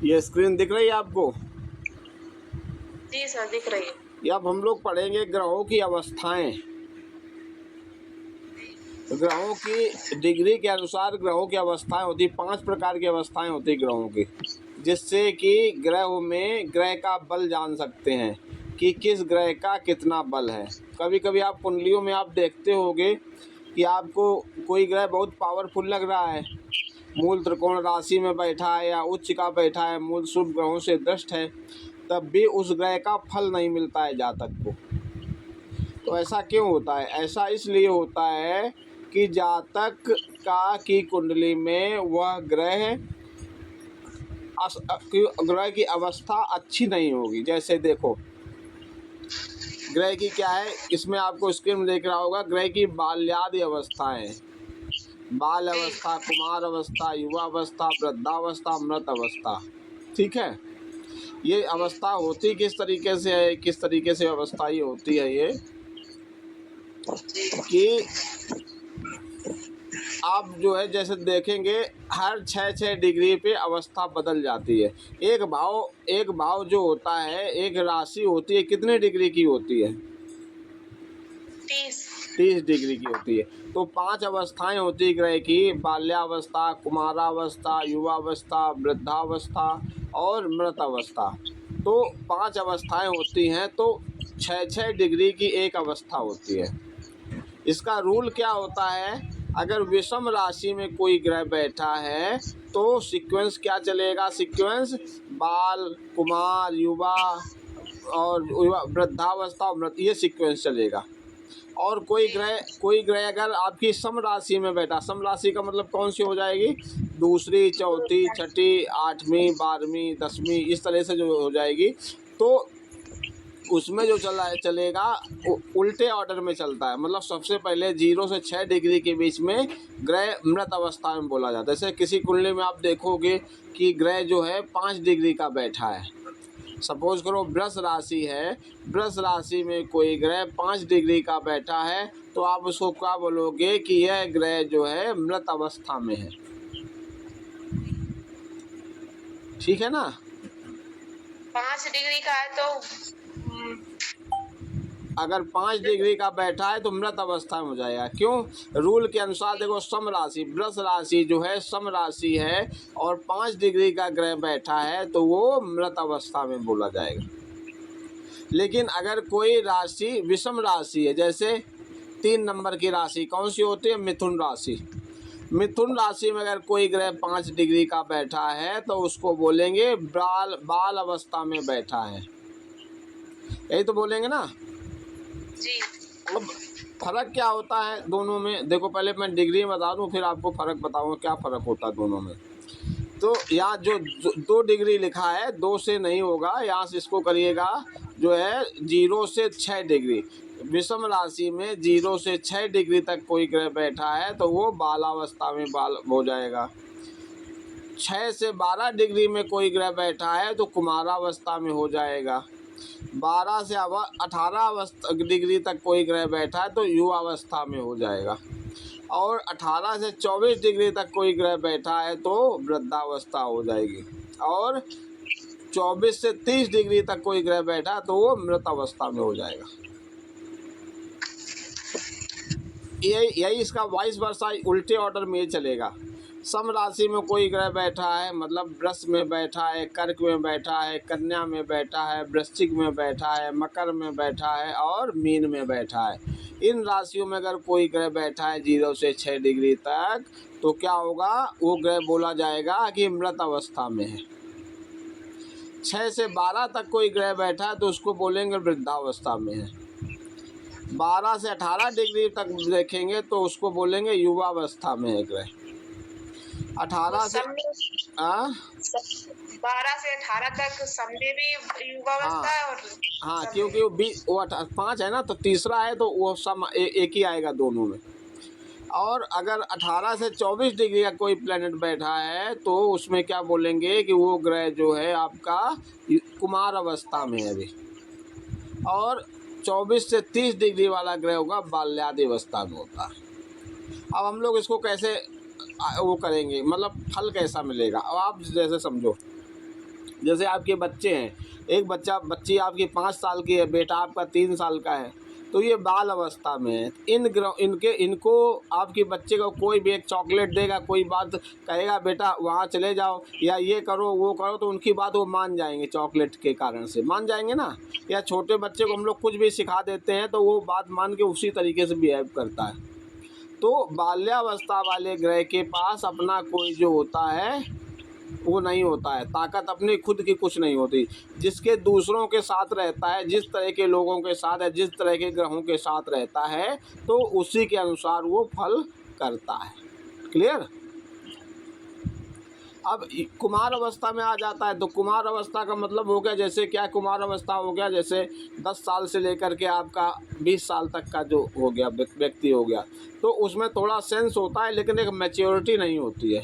ये स्क्रीन दिख रही है आपको? जी सर, दिख रही है। ये अब हम लोग पढ़ेंगे ग्रहों की अवस्थाएं। ग्रहों की डिग्री के अनुसार ग्रहों की अवस्थाएं होती, 5 प्रकार की अवस्थाएं होती ग्रहों की, जिससे कि ग्रह का बल जान सकते हैं कि किस ग्रह का कितना बल है। कभी कभी आप कुंडलियों में आप देखते होंगे कि आपको कोई ग्रह बहुत पावरफुल लग रहा है, मूल त्रिकोण राशि में बैठा है या उच्च का बैठा है, मूल शुभ ग्रहों से दृष्ट है, तब भी उस ग्रह का फल नहीं मिलता है जातक को। तो ऐसा क्यों होता है? ऐसा इसलिए होता है कि जातक की कुंडली में वह ग्रह की अवस्था अच्छी नहीं होगी। जैसे देखो, ग्रह की क्या है, इसमें आपको स्क्रीन में देख रहा होगा, ग्रह की बाल्यादि अवस्थाएं, बाल अवस्था, कुमार अवस्था, युवा अवस्था, वृद्धावस्था, मृत अवस्था। ठीक है, ये अवस्था होती किस तरीके से है, किस तरीके से अवस्था ये होती है, ये कि आप जो है जैसे देखेंगे हर 6 डिग्री पे अवस्था बदल जाती है। एक भाव जो होता है, एक राशि होती है, कितने डिग्री की होती है? 30 डिग्री की होती है। तो 5 अवस्थाएं होती है ग्रह की, बाल्यावस्था, कुमारावस्था, युवावस्था, वृद्धावस्था और मृत अवस्था। तो 5 अवस्थाएं होती हैं, तो 6 डिग्री की एक अवस्था होती है। इसका रूल क्या होता है, अगर विषम राशि में कोई ग्रह बैठा है तो सीक्वेंस क्या चलेगा? सीक्वेंस बाल, कुमार, युवा और वृद्धावस्था और मृत, ये सीक्वेंस चलेगा। और कोई ग्रह अगर आपकी सम राशि में बैठा, सम राशि का मतलब कौन सी हो जाएगी? दूसरी, चौथी, छठी, 8वीं, 12वीं, 10वीं, इस तरह से जो हो जाएगी, तो उसमें जो चलेगा उल्टे ऑर्डर में चलता है। मतलब सबसे पहले 0 से 6 डिग्री के बीच में ग्रह मृत अवस्था में बोला जाता है। जैसे किसी कुंडली में आप देखोगे कि ग्रह जो है 5 डिग्री का बैठा है, सपोज करो वृष राशि है, वृष राशि में कोई ग्रह 5 डिग्री का बैठा है, तो आप उसको क्या बोलोगे कि यह ग्रह जो है मृत अवस्था में है। ठीक है ना? 5 डिग्री का है तो अगर 5 डिग्री का बैठा है तो मृत अवस्था में हो जाएगा। क्यों? रूल के अनुसार देखो, सम राशि, वृष राशि जो है सम राशि है और 5 डिग्री का ग्रह बैठा है तो वो मृत अवस्था में बोला जाएगा। लेकिन अगर कोई राशि विषम राशि है, जैसे 3 नंबर की राशि कौन सी होती है? मिथुन राशि। मिथुन राशि में अगर कोई ग्रह 5 डिग्री का बैठा है तो उसको बोलेंगे बाल अवस्था में बैठा है। यही तो बोलेंगे ना जी। अब फर्क क्या होता है दोनों में? देखो, पहले मैं डिग्री बता दूं, फिर आपको फर्क बताऊंगा क्या फर्क होता है दोनों में। तो यहाँ जो 2 डिग्री लिखा है, 2 से नहीं होगा, यहाँ से इसको करिएगा जो है 0 से 6 डिग्री। विषम राशि में 0 से 6 डिग्री तक कोई ग्रह बैठा है तो वो बालावस्था में बाल हो जाएगा। 6 से 12 डिग्री में कोई ग्रह बैठा है तो कुमारावस्था में हो जाएगा। 12 से 18 डिग्री तक कोई ग्रह बैठा है तो युवावस्था में हो जाएगा। और 18 से 24 डिग्री तक कोई ग्रह बैठा है तो वृद्धावस्था हो जाएगी। और 24 से 30 डिग्री तक कोई ग्रह बैठा है तो वो मृत अवस्था में हो जाएगा। यही इसका वाइस वर्सा उल्टे ऑर्डर में चलेगा। सम राशि में कोई ग्रह बैठा है, मतलब वृष में बैठा है, कर्क में बैठा है, कन्या में बैठा है, वृश्चिक में बैठा है, मकर में बैठा है और मीन में बैठा है। इन राशियों में अगर कोई ग्रह बैठा है 0 से 6 डिग्री तक तो क्या होगा? वो ग्रह बोला जाएगा कि मृत अवस्था में है। 6 से 12 तक कोई ग्रह बैठा है तो उसको बोलेंगे वृद्धावस्था में है। 12 से 18 डिग्री तक देखेंगे तो उसको बोलेंगे युवावस्था में है ग्रह। 18 से 12 से 18 तक समझे भी युवावस्था है। और हाँ, क्योंकि वो 5 है ना, तो तीसरा है तो वो सम एक ही आएगा दोनों में। और अगर 18 से 24 डिग्री का कोई प्लेनेट बैठा है तो उसमें क्या बोलेंगे कि वो ग्रह जो है आपका कुमार अवस्था में है अभी। और 24 से 30 डिग्री वाला ग्रह होगा बाल्यादि अवस्था में होता है। अब हम लोग इसको कैसे वो करेंगे, मतलब फल कैसा मिलेगा? अब आप जैसे समझो, जैसे आपके बच्चे हैं, एक बच्ची आपकी 5 साल की है, बेटा आपका 3 साल का है, तो ये बाल अवस्था में है। इनको आपके बच्चे को कोई भी एक चॉकलेट देगा, कोई बात कहेगा बेटा वहाँ चले जाओ या ये करो वो करो, तो उनकी बात वो मान जाएंगे, चॉकलेट के कारण से मान जाएंगे ना। या छोटे बच्चे को हम लोग कुछ भी सिखा देते हैं तो वो बात मान के उसी तरीके से बिहेव करता है। तो बाल्यावस्था वाले ग्रह के पास अपना कोई जो होता है वो नहीं होता है, ताकत अपनी खुद की कुछ नहीं होती। जिसके दूसरों के साथ रहता है, जिस तरह के लोगों के साथ है, जिस तरह के ग्रहों के साथ रहता है, तो उसी के अनुसार वो फल करता है। क्लियर। अब कुमार अवस्था में आ जाता है, तो कुमार अवस्था का मतलब हो गया, जैसे क्या कुमार अवस्था हो गया, जैसे 10 साल से लेकर के आपका 20 साल तक का जो हो गया व्यक्ति हो गया, तो उसमें थोड़ा सेंस होता है लेकिन एक मैच्योरिटी नहीं होती है।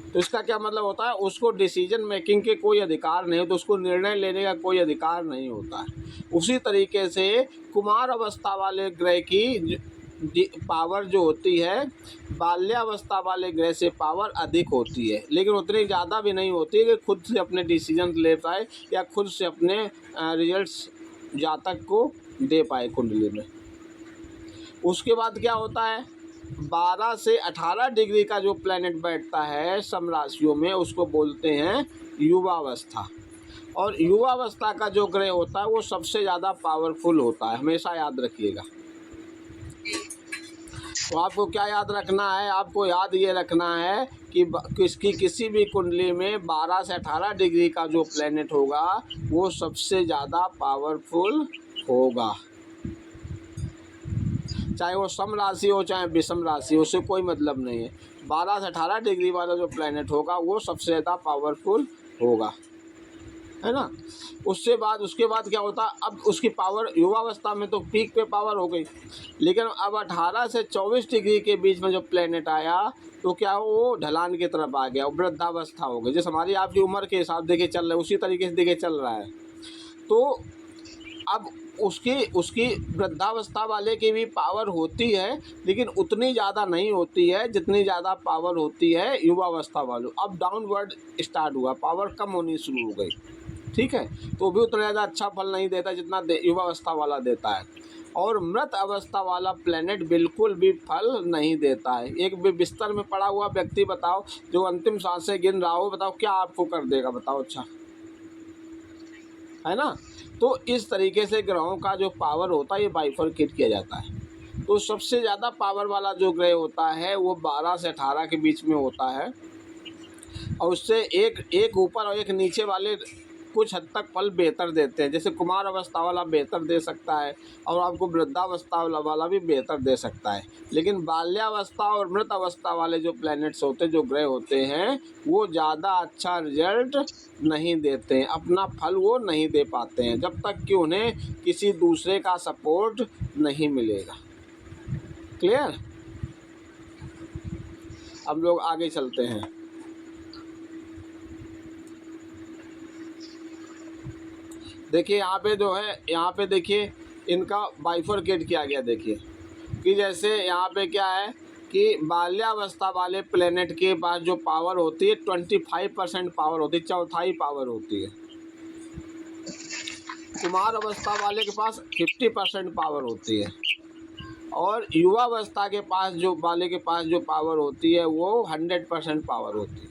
तो इसका क्या मतलब होता है, उसको डिसीजन मेकिंग के कोई अधिकार नहीं होता, उसको निर्णय लेने का कोई अधिकार नहीं होता है। उसी तरीके से कुमार अवस्था वाले ग्रह की पावर जो होती है, बाल्यावस्था वाले ग्रह से पावर अधिक होती है, लेकिन उतनी ज़्यादा भी नहीं होती है कि खुद से अपने डिसीजन ले पाए या खुद से अपने रिजल्ट्स जातक को दे पाए कुंडली में। उसके बाद क्या होता है, 12 से 18 डिग्री का जो प्लैनेट बैठता है सम राशियों में, उसको बोलते हैं युवावस्था। और युवावस्था का जो ग्रह होता है वो सबसे ज़्यादा पावरफुल होता है, हमेशा याद रखिएगा। तो आपको क्या याद रखना है, आपको याद ये रखना है कि किसी भी कुंडली में 12 से 18 डिग्री का जो प्लैनेट होगा वो सबसे ज़्यादा पावरफुल होगा, चाहे वो सम राशि हो चाहे विषम राशि, उससे कोई मतलब नहीं है। 12 से 18 डिग्री वाला जो प्लैनेट होगा वो सबसे ज़्यादा पावरफुल होगा, है ना। उसके बाद क्या होता है, अब उसकी पावर युवावस्था में तो पीक पे पावर हो गई, लेकिन अब 18 से 24 डिग्री के बीच में जो प्लैनेट आया तो क्या वो ढलान की तरफ आ गया, वृद्धावस्था हो गई। जैसे हमारी आपकी उम्र के हिसाब देखिए चल रहा है, उसी तरीके से देखिए चल रहा है। तो अब उसकी वृद्धावस्था वाले की भी पावर होती है, लेकिन उतनी ज़्यादा नहीं होती है जितनी ज़्यादा पावर होती है युवावस्था वालों। अब डाउनवर्ड स्टार्ट हुआ, पावर कम होनी शुरू हो गई, ठीक है, तो भी उतना ज़्यादा अच्छा फल नहीं देता जितना युवावस्था वाला देता है। और मृत अवस्था वाला प्लैनेट बिल्कुल भी फल नहीं देता है। एक भी बिस्तर में पड़ा हुआ व्यक्ति बताओ, जो अंतिम सांसें गिन रहा हो, बताओ क्या आपको कर देगा, बताओ, अच्छा है ना। तो इस तरीके से ग्रहों का जो पावर होता है ये बाइफरकेट किया जाता है। तो सबसे ज़्यादा पावर वाला जो ग्रह होता है वो 12 से 18 के बीच में होता है, और उससे एक ऊपर और एक नीचे वाले कुछ हद तक फल बेहतर देते हैं। जैसे कुमार अवस्था वाला बेहतर दे सकता है और आपको वृद्धावस्था वाला भी बेहतर दे सकता है, लेकिन बाल्यावस्था और मृत अवस्था वाले जो प्लैनेट्स होते हैं, जो ग्रह होते हैं, वो ज़्यादा अच्छा रिजल्ट नहीं देते हैं, अपना फल वो नहीं दे पाते हैं जब तक कि उन्हें किसी दूसरे का सपोर्ट नहीं मिलेगा। क्लियर। अब लोग आगे चलते हैं। देखिए यहाँ पे जो है, यहाँ पे देखिए इनका बाइफरकेट किया गया। देखिए कि जैसे यहाँ पे क्या है कि बाल्यावस्था वाले प्लेनेट के पास जो पावर होती है 25% पावर होती है, चौथाई पावर होती है। कुमार अवस्था वाले के पास 50% पावर होती है, और युवावस्था के पास जो पावर होती है वो 100% पावर होती है।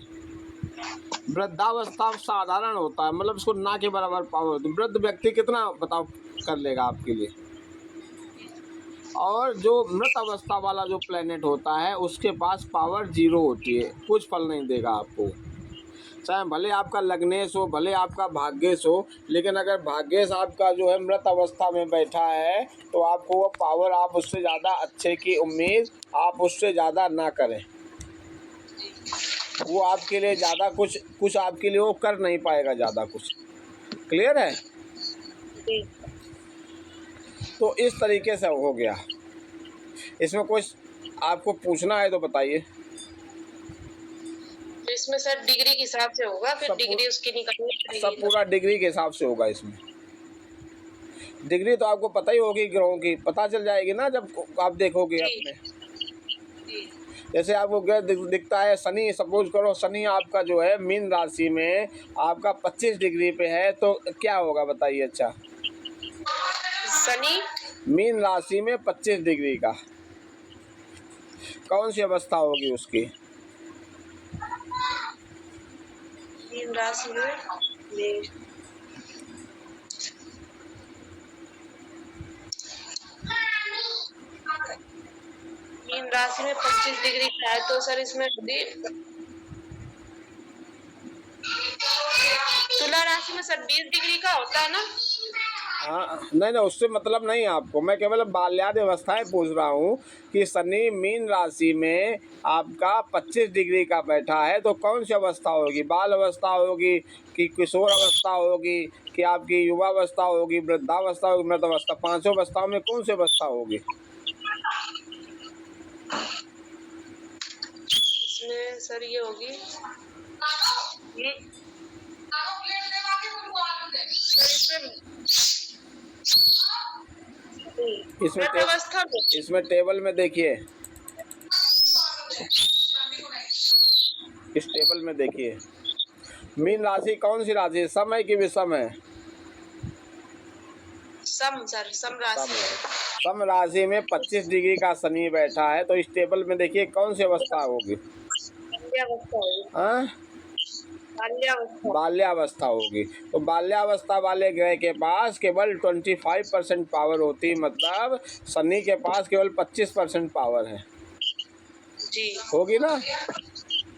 वृद्धावस्था साधारण होता है, मतलब इसको ना के बराबर पावर होती है। वृद्ध व्यक्ति कितना बताओ कर लेगा आपके लिए। और जो मृत अवस्था वाला जो प्लेनेट होता है उसके पास पावर 0 होती है, कुछ फल नहीं देगा आपको। चाहे भले आपका लग्नेश हो, भले आपका भाग्येश हो, लेकिन अगर भाग्येश आपका जो है मृत अवस्था में बैठा है तो आपको वो पावर, आप उससे ज़्यादा अच्छे की उम्मीद आप उससे ज़्यादा ना करें। वो आपके लिए ज़्यादा कुछ आपके लिए वो कर नहीं पाएगा ज़्यादा कुछ। क्लियर है। तो इस तरीके से हो गया। इसमें कुछ आपको पूछना है तो बताइए। इसमें सर डिग्री के हिसाब से होगा, फिर डिग्री उसकी निकालनी पड़ेगी। सब पूरा डिग्री के हिसाब से होगा। इसमें डिग्री तो आपको पता ही होगी, ग्रहों की पता चल जाएगी ना जब आप देखोगे अपने। जैसे आपको ग्रह दिखता है शनि, सपोज करो शनि आपका जो है मीन राशि में आपका 25 डिग्री पे है, तो क्या होगा बताइए। अच्छा, शनि मीन राशि में 25 डिग्री का कौन सी अवस्था होगी उसकी? मीन राशि में मीन राशि में 25 डिग्री का है, तो सर इसमें तुला राशि में सर 20 डिग्री का होता है ना? हाँ, नहीं नहीं, उससे मतलब नहीं आपको, मैं केवल बाल्यादि अवस्थाएं पूछ रहा हूँ कि शनि मीन राशि में आपका 25 डिग्री का बैठा है, तो कौन सी अवस्था होगी? बाल अवस्था होगी कि किशोर अवस्था होगी कि आपकी युवावस्था होगी, वृद्धावस्था होगी, मृत अवस्था? पांचों अवस्थाओं में कौन सी अवस्था होगी? इसमें सर ये होगी इसमें टेबल में देखिए, इस टेबल में देखिए, मीन राशि कौन सी राशि है? सम है कि विषम है? सम सर, सम राशि है। सम राशि में 25 डिग्री का शनि बैठा है, तो इस टेबल में देखिए कौन सी अवस्था होगी? बाल्यावस्था होगी। तो बाल्यावस्था वाले ग्रह के पास केवल 25% पावर होती, मतलब शनि के पास केवल 25% पावर है जी, होगी ना?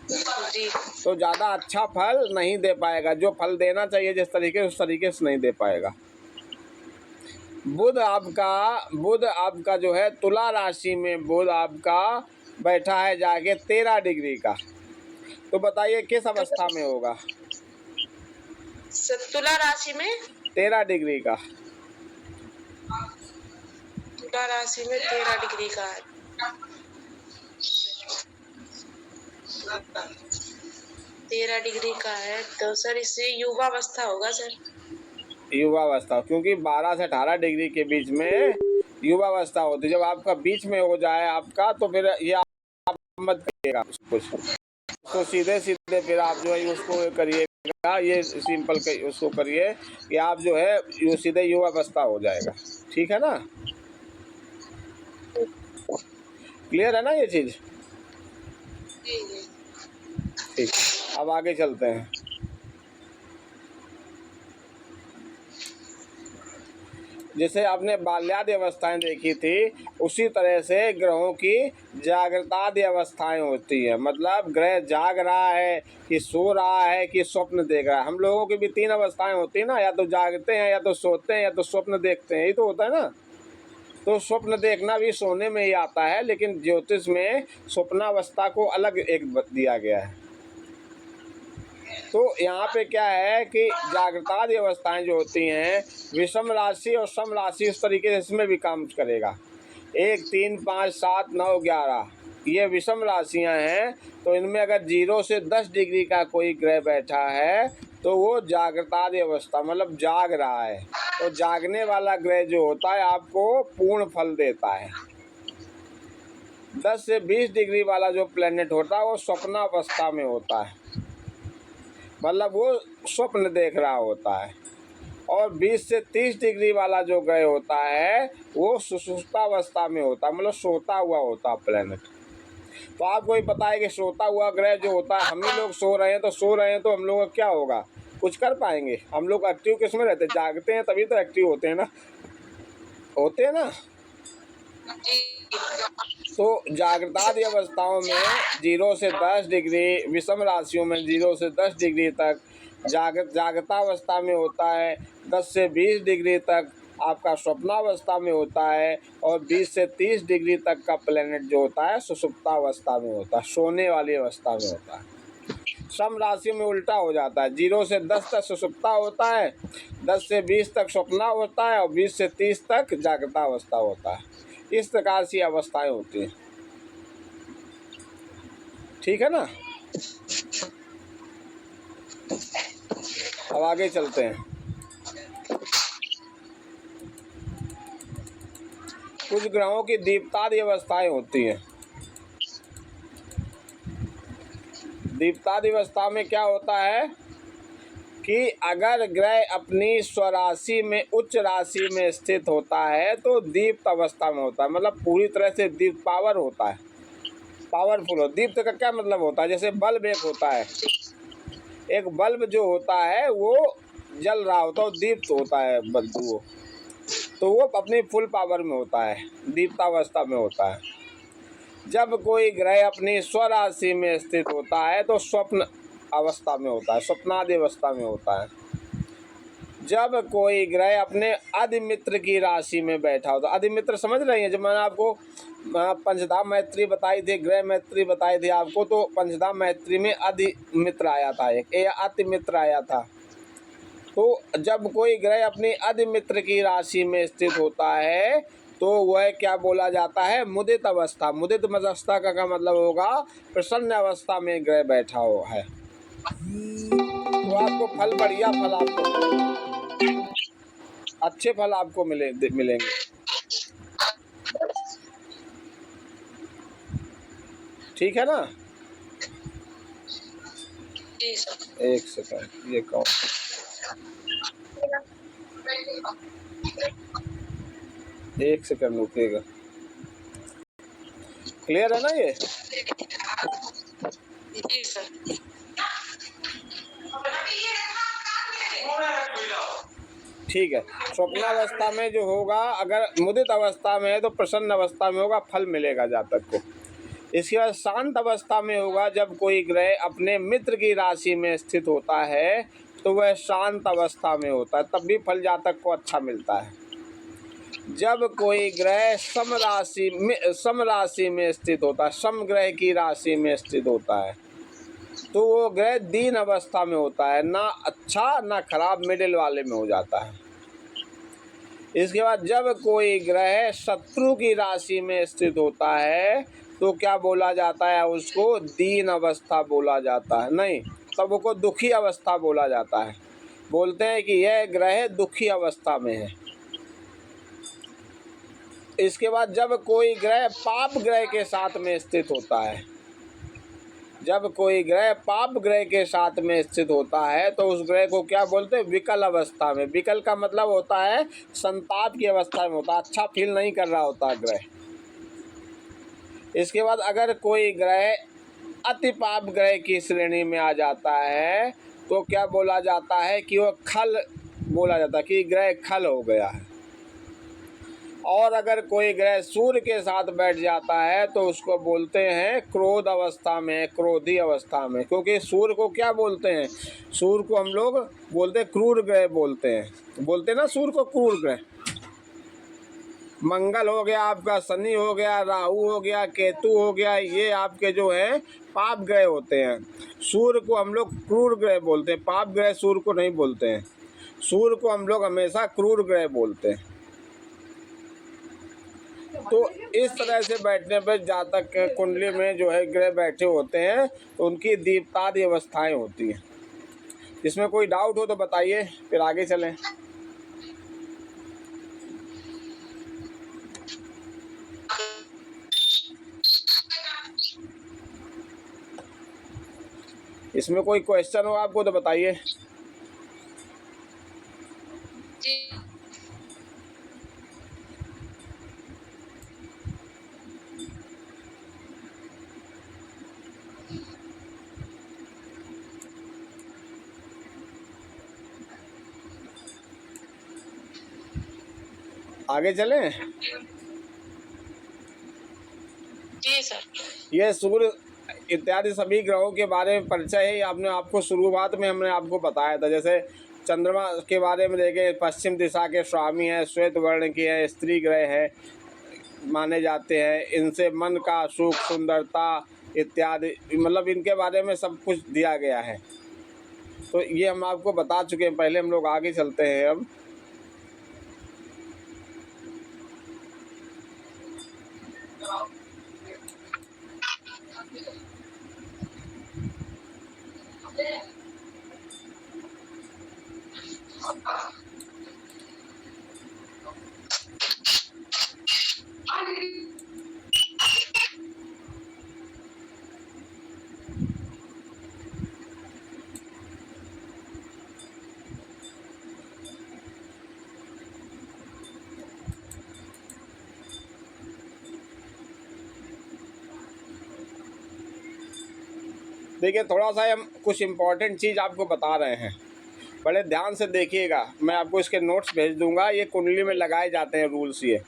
जी। तो ज़्यादा अच्छा फल नहीं दे पाएगा, जो फल देना चाहिए जिस तरीके उस तरीके से नहीं दे पाएगा। बुध आपका जो है तुला राशि में बुध आपका बैठा है जाके 13 डिग्री का, तो बताइए किस अवस्था में होगा? तुला राशि में 13 डिग्री का, तुला राशि में 13 डिग्री का है। 13 डिग्री का है, तो सर इससे युवावस्था होगा सर। युवावस्था, क्योंकि 12 से 18 डिग्री के बीच में युवावस्था होती है। जब आपका बीच में हो जाए आपका, तो फिर ये आप मत करिएगा कुछ, तो सीधे सीधे फिर आप जो है उसको करिएगा, ये सिंपल उसको करिए कि आप जो है ये सीधे युवावस्था हो जाएगा। ठीक है ना? क्लियर है ना ये चीज? ठीक, अब आगे चलते हैं। जैसे आपने बाल्यादि अवस्थाएं देखी थी, उसी तरह से ग्रहों की जागृतादि अवस्थाएं होती है। मतलब ग्रह जाग रहा है कि सो रहा है कि स्वप्न देख रहा है। हम लोगों की भी 3 अवस्थाएं होती है ना, या तो जागते हैं, या तो सोते हैं, या तो स्वप्न देखते हैं, यही तो होता है ना। तो स्वप्न देखना भी सोने में ही आता है, लेकिन ज्योतिष में स्वप्नावस्था को अलग एक दिया गया है। तो यहाँ पे क्या है कि जागृतादि अवस्थाएं जो होती हैं, विषम राशि और सम राशि उस तरीके से इसमें भी काम करेगा। 1, 3, 5, 7, 9, 11 ये विषम राशियां हैं। तो इनमें अगर 0 से 10 डिग्री का कोई ग्रह बैठा है, तो वो जागृतादि अवस्था, मतलब जाग रहा है। तो जागने वाला ग्रह जो होता है आपको पूर्ण फल देता है। 10 से 20 डिग्री वाला जो प्लेनेट होता है वो स्वप्नावस्था में होता है, मतलब वो स्वप्न देख रहा होता है। और 20 से 30 डिग्री वाला जो ग्रह होता है वो सुषुप्तावस्था में होता है, मतलब सोता हुआ होता है प्लेनेट। तो आपको ही पता है कि सोता हुआ ग्रह जो होता है, हम ही लोग सो रहे हैं तो हम लोग का क्या होगा? कुछ कर पाएंगे? हम लोग एक्टिव किस में रहते हैं? जागते हैं तभी तो एक्टिव होते हैं ना, होते हैं ना। तो जागृतादि अवस्थाओं में 0 से 10 डिग्री, विषम राशियों में 0 से 10 डिग्री तक जागृतावस्था में होता है। 10 से 20 डिग्री तक आपका स्वप्नावस्था में होता है, और 20 से 30 डिग्री तक का प्लेनेट जो होता है सुषुप्तावस्था में होता है, सोने वाली अवस्था में होता है। सम राशि में उल्टा हो जाता है, 0 से 10 तक सुषुप्ता होता है, 10 से 20 तक स्वप्ना होता है, और 20 से 30 तक जागृतावस्था होता है। इस प्रकार से अवस्थाएं होती हैं। ठीक है ना? अब आगे चलते हैं। कुछ ग्रहों की दीप्तादि अवस्थाएं होती हैं। दीप्तादि अवस्था में क्या होता है कि अगर ग्रह अपनी स्वराशि में उच्च राशि में स्थित होता है तो दीप्त अवस्था में होता है, मतलब पूरी तरह से दीप्त पावर होता है, पावरफुल हो। दीप्त का क्या मतलब होता है, जैसे बल्ब एक होता है, एक बल्ब जो होता है वो जल रहा होता है, वो दीप्त होता है बल्ब, वो तो वो अपनी फुल पावर में होता है, दीप्तावस्था में होता है। जब कोई ग्रह अपनी स्वराशि में स्थित होता है तो स्वप्न अवस्था में होता है, स्वप्नादि अवस्था में होता है। जब कोई ग्रह अपने अधिमित्र की राशि में बैठा होता है, अधिमित्र समझ रहे हैं, जब मैंने आपको पंचधाम मैत्री बताई थी, ग्रह मैत्री बताई थी आपको, तो पंचधाम मैत्री में अधिमित्र आया था, एक अतिमित्र आया था। तो जब कोई ग्रह अपनी अधिमित्र की राशि में स्थित होता है तो वह क्या बोला जाता है, मुदित अवस्था। मुदित अवस्था का मतलब होगा प्रसन्न अवस्था में ग्रह बैठा हो है। तो आपको फल, बढ़िया फल आपको मिलेंगे, अच्छे फल आपको मिलेंगे। ठीक है ना। एक सेकंड, ये कौन, एक सेकंड रुकेगा। क्लियर है ना ये? जी सर। ठीक है। स्वप्नावस्था में जो होगा, अगर मुदित अवस्था में है तो प्रसन्न अवस्था में होगा, फल मिलेगा जातक को। इसके बाद शांत अवस्था में होगा, जब कोई ग्रह अपने मित्र की राशि में स्थित होता है तो वह शांत अवस्था में होता है, तब भी फल जातक को अच्छा मिलता है। जब कोई ग्रह सम राशि में स्थित होता है, सम ग्रह की राशि में स्थित होता है, तो वो ग्रह दीन अवस्था में होता है, ना अच्छा ना खराब, मिडिल वाले में हो जाता है। इसके बाद जब कोई ग्रह शत्रु की राशि में स्थित होता है तो क्या बोला जाता है, उसको दीन अवस्था बोला जाता है, नहीं, तब उसको दुखी अवस्था बोला जाता है। बोलते हैं कि यह ग्रह दुखी अवस्था में है। इसके बाद जब कोई ग्रह पाप ग्रह के साथ में स्थित होता है, जब कोई ग्रह पाप ग्रह के साथ में स्थित होता है तो उस ग्रह को क्या बोलते हैं, विकल अवस्था में। विकल का मतलब होता है संताप की अवस्था में होता है, अच्छा फील नहीं कर रहा होता ग्रह। इसके बाद अगर कोई ग्रह अति पाप ग्रह की श्रेणी में आ जाता है तो क्या बोला जाता है कि वो खल बोला जाता है, कि ग्रह खल हो गया है। और अगर कोई ग्रह सूर्य के साथ बैठ जाता है तो उसको बोलते हैं क्रोध अवस्था में, क्रोधी अवस्था में। क्योंकि सूर्य को क्या बोलते हैं, सूर्य को हम लोग बोलते हैं क्रूर ग्रह बोलते हैं, बोलते हैं ना सूर्य को क्रूर ग्रह। मंगल हो गया आपका, शनि हो गया, राहु हो गया, केतु हो गया, ये आपके जो है पाप ग्रह होते हैं। सूर्य को हम लोग क्रूर ग्रह बोलते हैं, पाप ग्रह सूर्य को नहीं बोलते हैं। सूर्य को हम लोग हमेशा क्रूर ग्रह बोलते हैं। तो इस तरह से बैठने पर जातक के कुंडली में जो है ग्रह बैठे होते हैं तो उनकी दीप्तादि अवस्थाएं होती हैं। इसमें कोई डाउट हो तो बताइए, फिर आगे चलें। इसमें कोई क्वेश्चन हो आपको तो बताइए। आगे चलें। जी सर। ये सूर्य इत्यादि सभी ग्रहों के बारे में परिचय है, आपने आपको शुरुआत में हमने आपको बताया था। जैसे चंद्रमा के बारे में देखें, पश्चिम दिशा के स्वामी हैं, श्वेत वर्ण के हैं, स्त्री ग्रह हैं माने जाते हैं। इनसे मन का सुख, सुंदरता इत्यादि, मतलब इनके बारे में सब कुछ दिया गया है। तो ये हम आपको बता चुके हैं पहले। हम लोग आगे चलते हैं अब। देखिए थोड़ा सा हम कुछ इम्पोर्टेंट चीज़ आपको बता रहे हैं, बड़े ध्यान से देखिएगा। मैं आपको इसके नोट्स भेज दूंगा, ये कुंडली में लगाए जाते हैं रूल्स ये।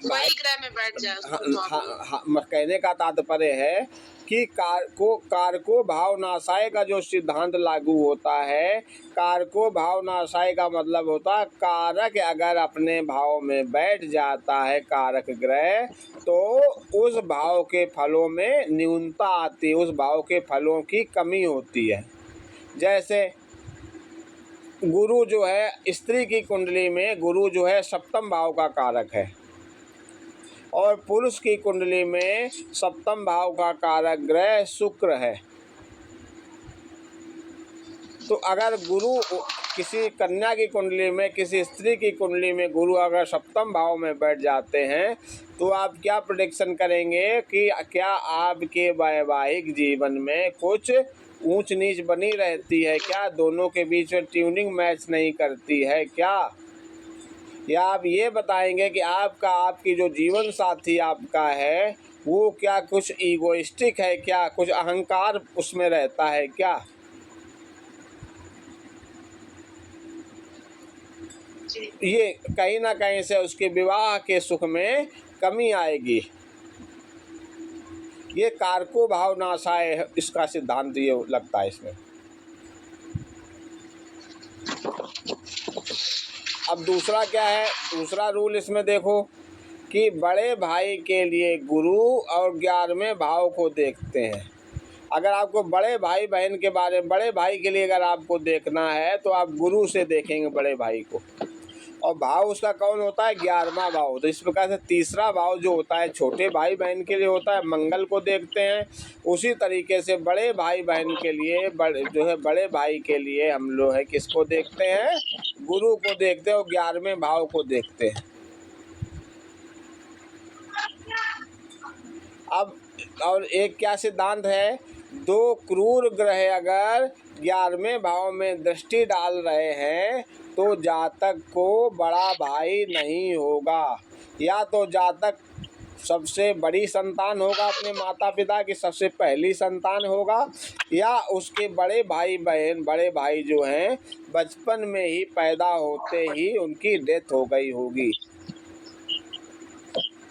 वही ग्रह में बैठ जाए उसको प्रॉब्लम। कहने का तात्पर्य है कि कारको भावनाशाय का जो सिद्धांत लागू होता है, कारको भावनाशाय का मतलब होता है कारक अगर अपने भाव में बैठ जाता है कारक ग्रह, तो उस भाव के फलों में न्यूनता आती है, उस भाव के फलों की कमी होती है। जैसे गुरु जो है, स्त्री की कुंडली में गुरु जो है सप्तम भाव का कारक है, और पुरुष की कुंडली में सप्तम भाव का कारक ग्रह शुक्र है। तो अगर गुरु किसी कन्या की कुंडली में, किसी स्त्री की कुंडली में गुरु अगर सप्तम भाव में बैठ जाते हैं, तो आप क्या प्रेडिक्शन करेंगे कि क्या आपके वैवाहिक जीवन में कुछ ऊंच नीच बनी रहती है क्या? दोनों के बीच में ट्यूनिंग मैच नहीं करती है क्या? या आप ये बताएंगे कि आपकी जो जीवन साथी आपका है वो क्या कुछ ईगोइस्टिक है क्या? कुछ अहंकार उसमें रहता है क्या? ये कहीं ना कहीं से उसके विवाह के सुख में कमी आएगी। ये कारको भाव नाशाय इसका सिद्धांत ये लगता है इसमें। अब दूसरा क्या है, दूसरा रूल इसमें देखो कि बड़े भाई के लिए गुरु और 11वें भाव को देखते हैं। अगर आपको बड़े भाई बहन के बारे में, बड़े भाई के लिए अगर आपको देखना है तो आप गुरु से देखेंगे बड़े भाई को, और भाव उसका कौन होता है? 11वां भाव। तो इस प्रकार से तीसरा भाव जो होता है छोटे भाई बहन के लिए होता है, मंगल को देखते हैं। उसी तरीके से बड़े भाई बहन के लिए बड़े भाई के लिए हम लोग है किसको देखते हैं? गुरु को देखते हैं, और 11वें भाव को देखते हैं। अब और एक क्या सिद्धांत है, दो क्रूर ग्रह अगर 11वें भाव में दृष्टि डाल रहे हैं तो जातक को बड़ा भाई नहीं होगा, या तो जातक सबसे बड़ी संतान होगा, अपने माता पिता की सबसे पहली संतान होगा, या उसके बड़े भाई जो हैं बचपन में ही पैदा होते ही उनकी डेथ हो गई होगी।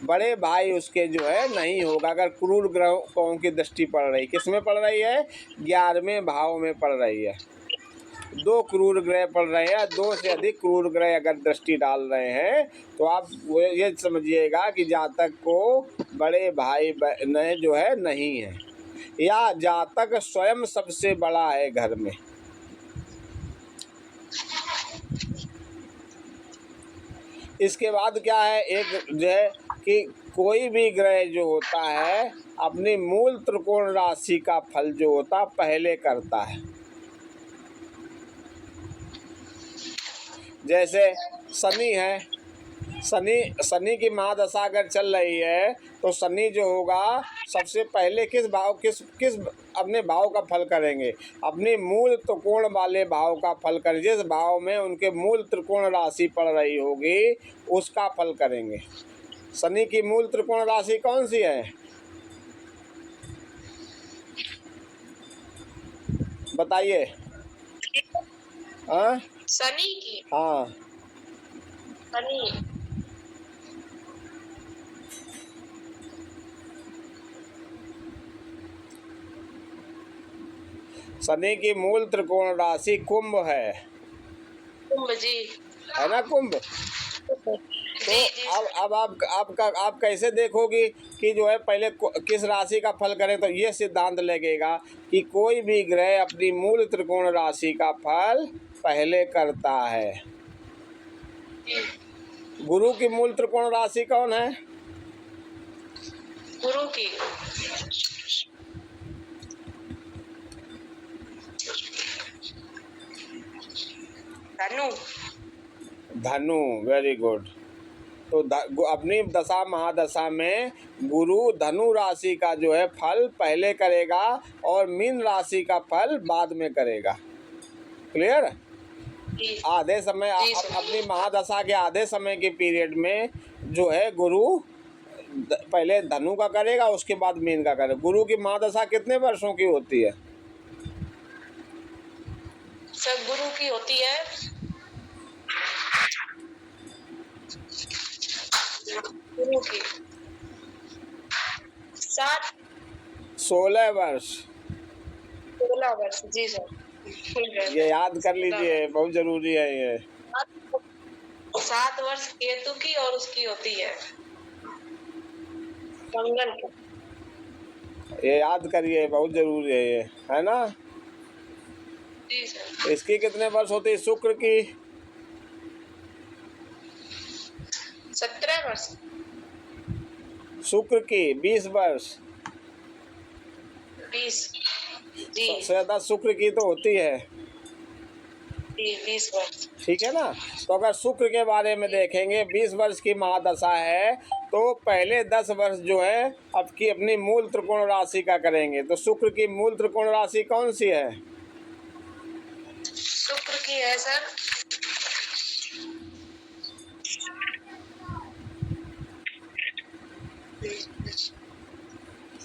बड़े भाई उसके जो है नहीं होगा अगर क्रूर ग्रहों की दृष्टि पड़ रही। किस में पड़ रही है? 11वें भाव में पड़ रही है। दो क्रूर ग्रह पड़ रहे हैं, दो से अधिक क्रूर ग्रह अगर दृष्टि डाल रहे हैं तो आप ये समझिएगा कि जातक को बड़े भाई बहन जो है नहीं है, या जातक स्वयं सबसे बड़ा है घर में। इसके बाद क्या है, एक जो है कि कोई भी ग्रह जो होता है अपनी मूल त्रिकोण राशि का फल जो होता पहले करता है। जैसे शनि है, शनि की महादशा अगर चल रही है तो शनि जो होगा सबसे पहले किस अपने भाव का फल करेंगे? अपनी मूल त्रिकोण वाले भाव का फल करें। जिस भाव में उनके मूल त्रिकोण राशि पड़ रही होगी उसका फल करेंगे। शनि की मूल त्रिकोण राशि कौन सी है? बताइए। हाँ शनि की। हाँ शनि शनि की मूल त्रिकोण राशि कुंभ है। कुंभ जी है ना, कुंभ। तो अब आप कैसे देखोगी कि जो है पहले किस राशि का फल करें? तो ये सिद्धांत लगेगा कि कोई भी ग्रह अपनी मूल त्रिकोण राशि का फल पहले करता है। गुरु की मूल त्रिकोण राशि कौन है? गुरु की धनु। धनु, वेरी गुड। तो अपनी दशा महादशा में गुरु धनु राशि का जो है फल पहले करेगा और मीन राशि का फल बाद में करेगा। क्लियर? जी आधे समय जी सर। अपनी महादशा के आधे समय के पीरियड में जो है गुरु पहले धनु का करेगा, उसके बाद मीन का करेगा। गुरु की महादशा कितने वर्षों की होती है? सर गुरु की होती है गुरु की 16 वर्ष। 16 वर्ष। जी सर, भूल गए। ये याद कर लीजिए, बहुत जरूरी है ये। 7 वर्ष केतु की और उसकी होती है मंगल की। ये याद करिए, बहुत जरूरी है ये, है ना? जी सर। इसकी कितने वर्ष होती है? शुक्र की 17 वर्ष। शुक्र की 20 वर्ष। 20। जी सबसे ज्यादा शुक्र की तो होती है। जी 20 वर्ष। ठीक है ना? तो अगर शुक्र के बारे में देखेंगे, 20 वर्ष की महादशा है, तो पहले 10 वर्ष जो है आपकी अपनी मूल त्रिकोण राशि का करेंगे। तो शुक्र की मूल त्रिकोण राशि कौन सी है? शुक्र की है सर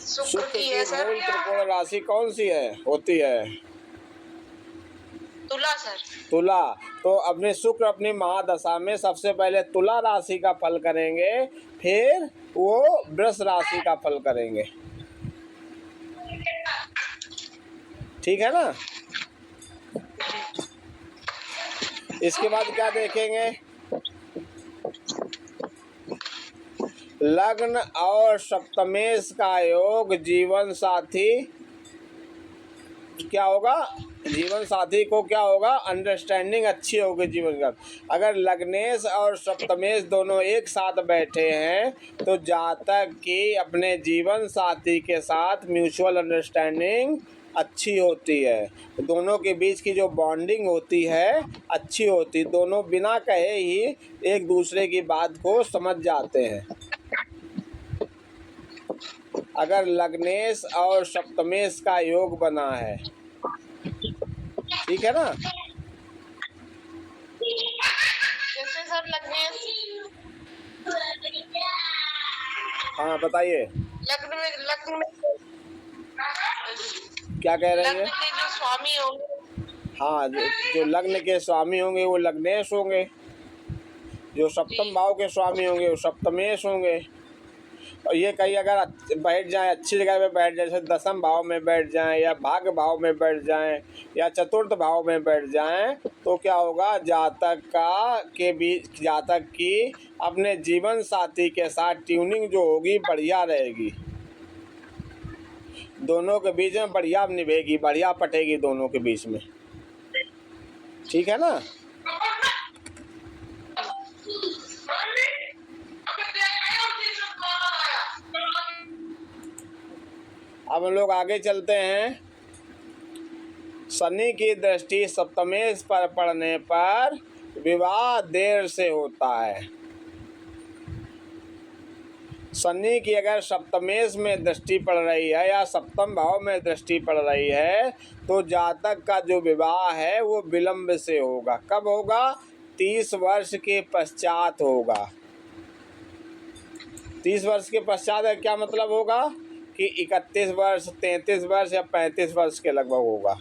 शुक्र शुक्र की की है सर मूल त्रिकोण राशि कौन सी है होती है? तुला सर। तुला। तो अपने शुक्र अपनी महादशा में सबसे पहले तुला राशि का फल करेंगे, फिर वो वृष राशि का फल करेंगे। ठीक है ना? इसके बाद क्या देखेंगे? लग्न और सप्तमेश का योग जीवन साथी क्या होगा? जीवन साथी को क्या होगा? अंडरस्टैंडिंग अच्छी होगी जीवन का। अगर लग्नेश और सप्तमेश दोनों एक साथ बैठे हैं तो जातक की अपने जीवन साथी के साथ म्यूचुअल अंडरस्टैंडिंग अच्छी होती है। दोनों के बीच की जो बॉन्डिंग होती है अच्छी होती, दोनों बिना कहे ही एक दूसरे की बात को समझ जाते हैं। अगर लग्नेश और सप्तमेश का योग बना है, ठीक है ना? कैसे सर लग्नेश? हाँ बताइए, लग्न में क्या कह रहे लग्न हैं? के जो स्वामी होंगे। हाँ, जो लग्न के स्वामी होंगे वो लग्नेश होंगे, जो सप्तम भाव के स्वामी होंगे वो सप्तमेश होंगे। और ये कहीं अगर बैठ जाएं, अच्छी जगह पे बैठ जाए, जैसे दसम भाव में बैठ जाएं या भाग्य भाव में बैठ जाएं या चतुर्थ भाव में बैठ जाएं, तो क्या होगा? जातक की अपने जीवन साथी के साथ ट्यूनिंग जो होगी बढ़िया रहेगी, दोनों के बीच में बढ़िया निभेगी, बढ़िया पटेगी दोनों के बीच में। ठीक है ना? अब हम लोग आगे चलते हैं। शनि की दृष्टि सप्तमेश पर पड़ने पर विवाह देर से होता है। शनि की अगर सप्तमेश में दृष्टि पड़ रही है या सप्तम भाव में दृष्टि पड़ रही है तो जातक का जो विवाह है वो विलंब से होगा। कब होगा? 30 वर्ष के पश्चात होगा। 30 वर्ष के पश्चात क्या मतलब होगा? कि 31 वर्ष, 33 वर्ष या 35 वर्ष के लगभग होगा।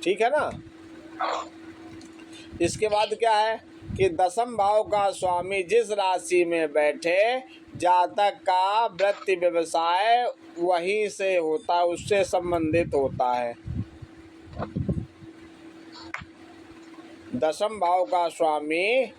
ठीक है ना? इसके बाद क्या है कि दसम भाव का स्वामी जिस राशि में बैठे, जातक का वृत्ति व्यवसाय वहीं से होता, उससे संबंधित होता है। दसम भाव का स्वामी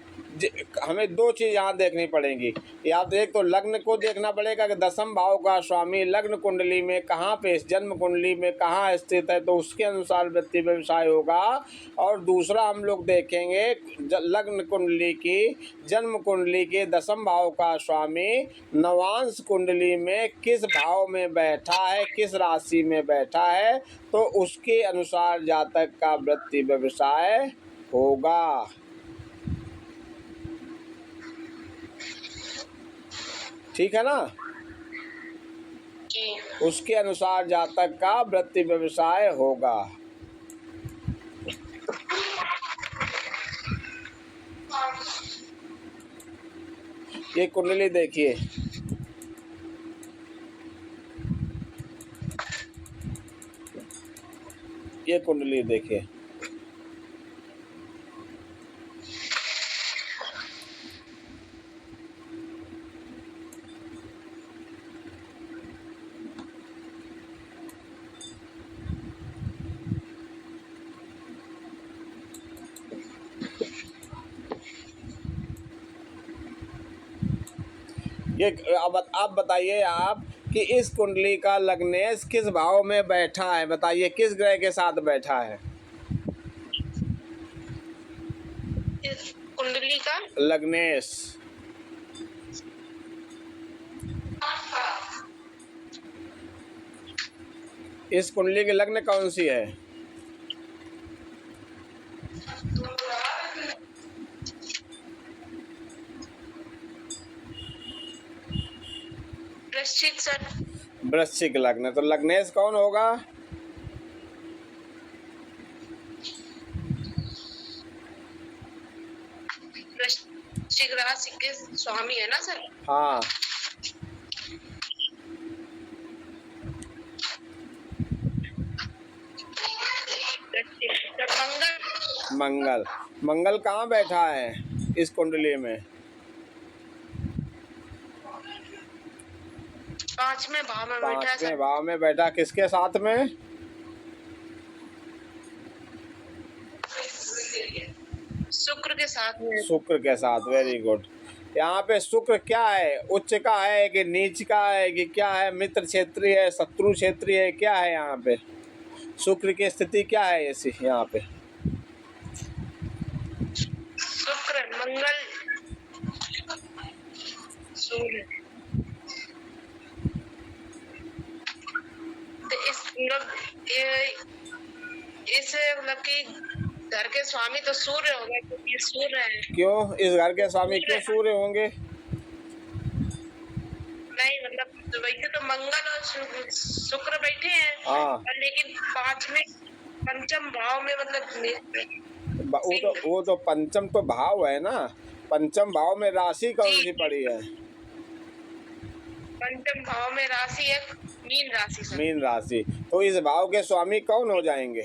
हमें दो चीज़ यहाँ देखनी पड़ेंगी। या तो एक तो लग्न को देखना पड़ेगा कि दसम भाव का स्वामी लग्न कुंडली में कहाँ पे, जन्म कुंडली में कहाँ स्थित है, तो उसके अनुसार वृत्ति व्यवसाय होगा। और दूसरा हम लोग देखेंगे लग्न कुंडली की, जन्म कुंडली के दसम भाव का स्वामी नवांश कुंडली में किस भाव में बैठा है, किस राशि में बैठा है, तो उसके अनुसार जातक का वृत्ति व्यवसाय होगा। ठीक है ना? उसके अनुसार जातक का वृत्ति व्यवसाय होगा। ये कुंडली देखिए, ये कुंडली देखिए, ये अब आप बताइए आप कि इस कुंडली का लग्नेश किस भाव में बैठा है, बताइए किस ग्रह के साथ बैठा है इस कुंडली का लग्नेश? इस कुंडली की लग्न कौन सी है? वृश्चिक सर। वृश्चिक लग्न, तो लग्नेश कौन होगा? वृश्चिक राशि के स्वामी है ना सर? हाँ, मंगल। मंगल। मंगल कहाँ बैठा है इस कुंडली में? पांचवें भाव में बैठा है सर। पांचवें भाव में बैठा, किसके साथ में? शुक्र के साथ में। शुक्र के साथ, वेरी गुड। यहाँ पे शुक्र क्या है, उच्च का है कि नीच का है कि क्या है, मित्र क्षेत्रीय है, शत्रु क्षेत्रीय है, क्या है यहाँ पे शुक्र की स्थिति क्या है ऐसी यहाँ पे? शुक्र, मंगल, सूर्य। तो इस मतलब कि घर के स्वामी तो सूर्य हो गए, क्योंकि ये सूर्य है। क्यों इस घर के स्वामी क्यों सूर्य होंगे? नहीं मतलब वैसे तो मंगल और शुक्र बैठे हैं। हाँ, लेकिन पांचवें पंचम भाव में मतलब वो तो पंचम तो भाव है ना। पंचम भाव में राशि कौन सी पड़ी है? पंचम भाव में राशि है मीन राशि सर। मीन राशि, तो इस भाव के स्वामी कौन हो जाएंगे?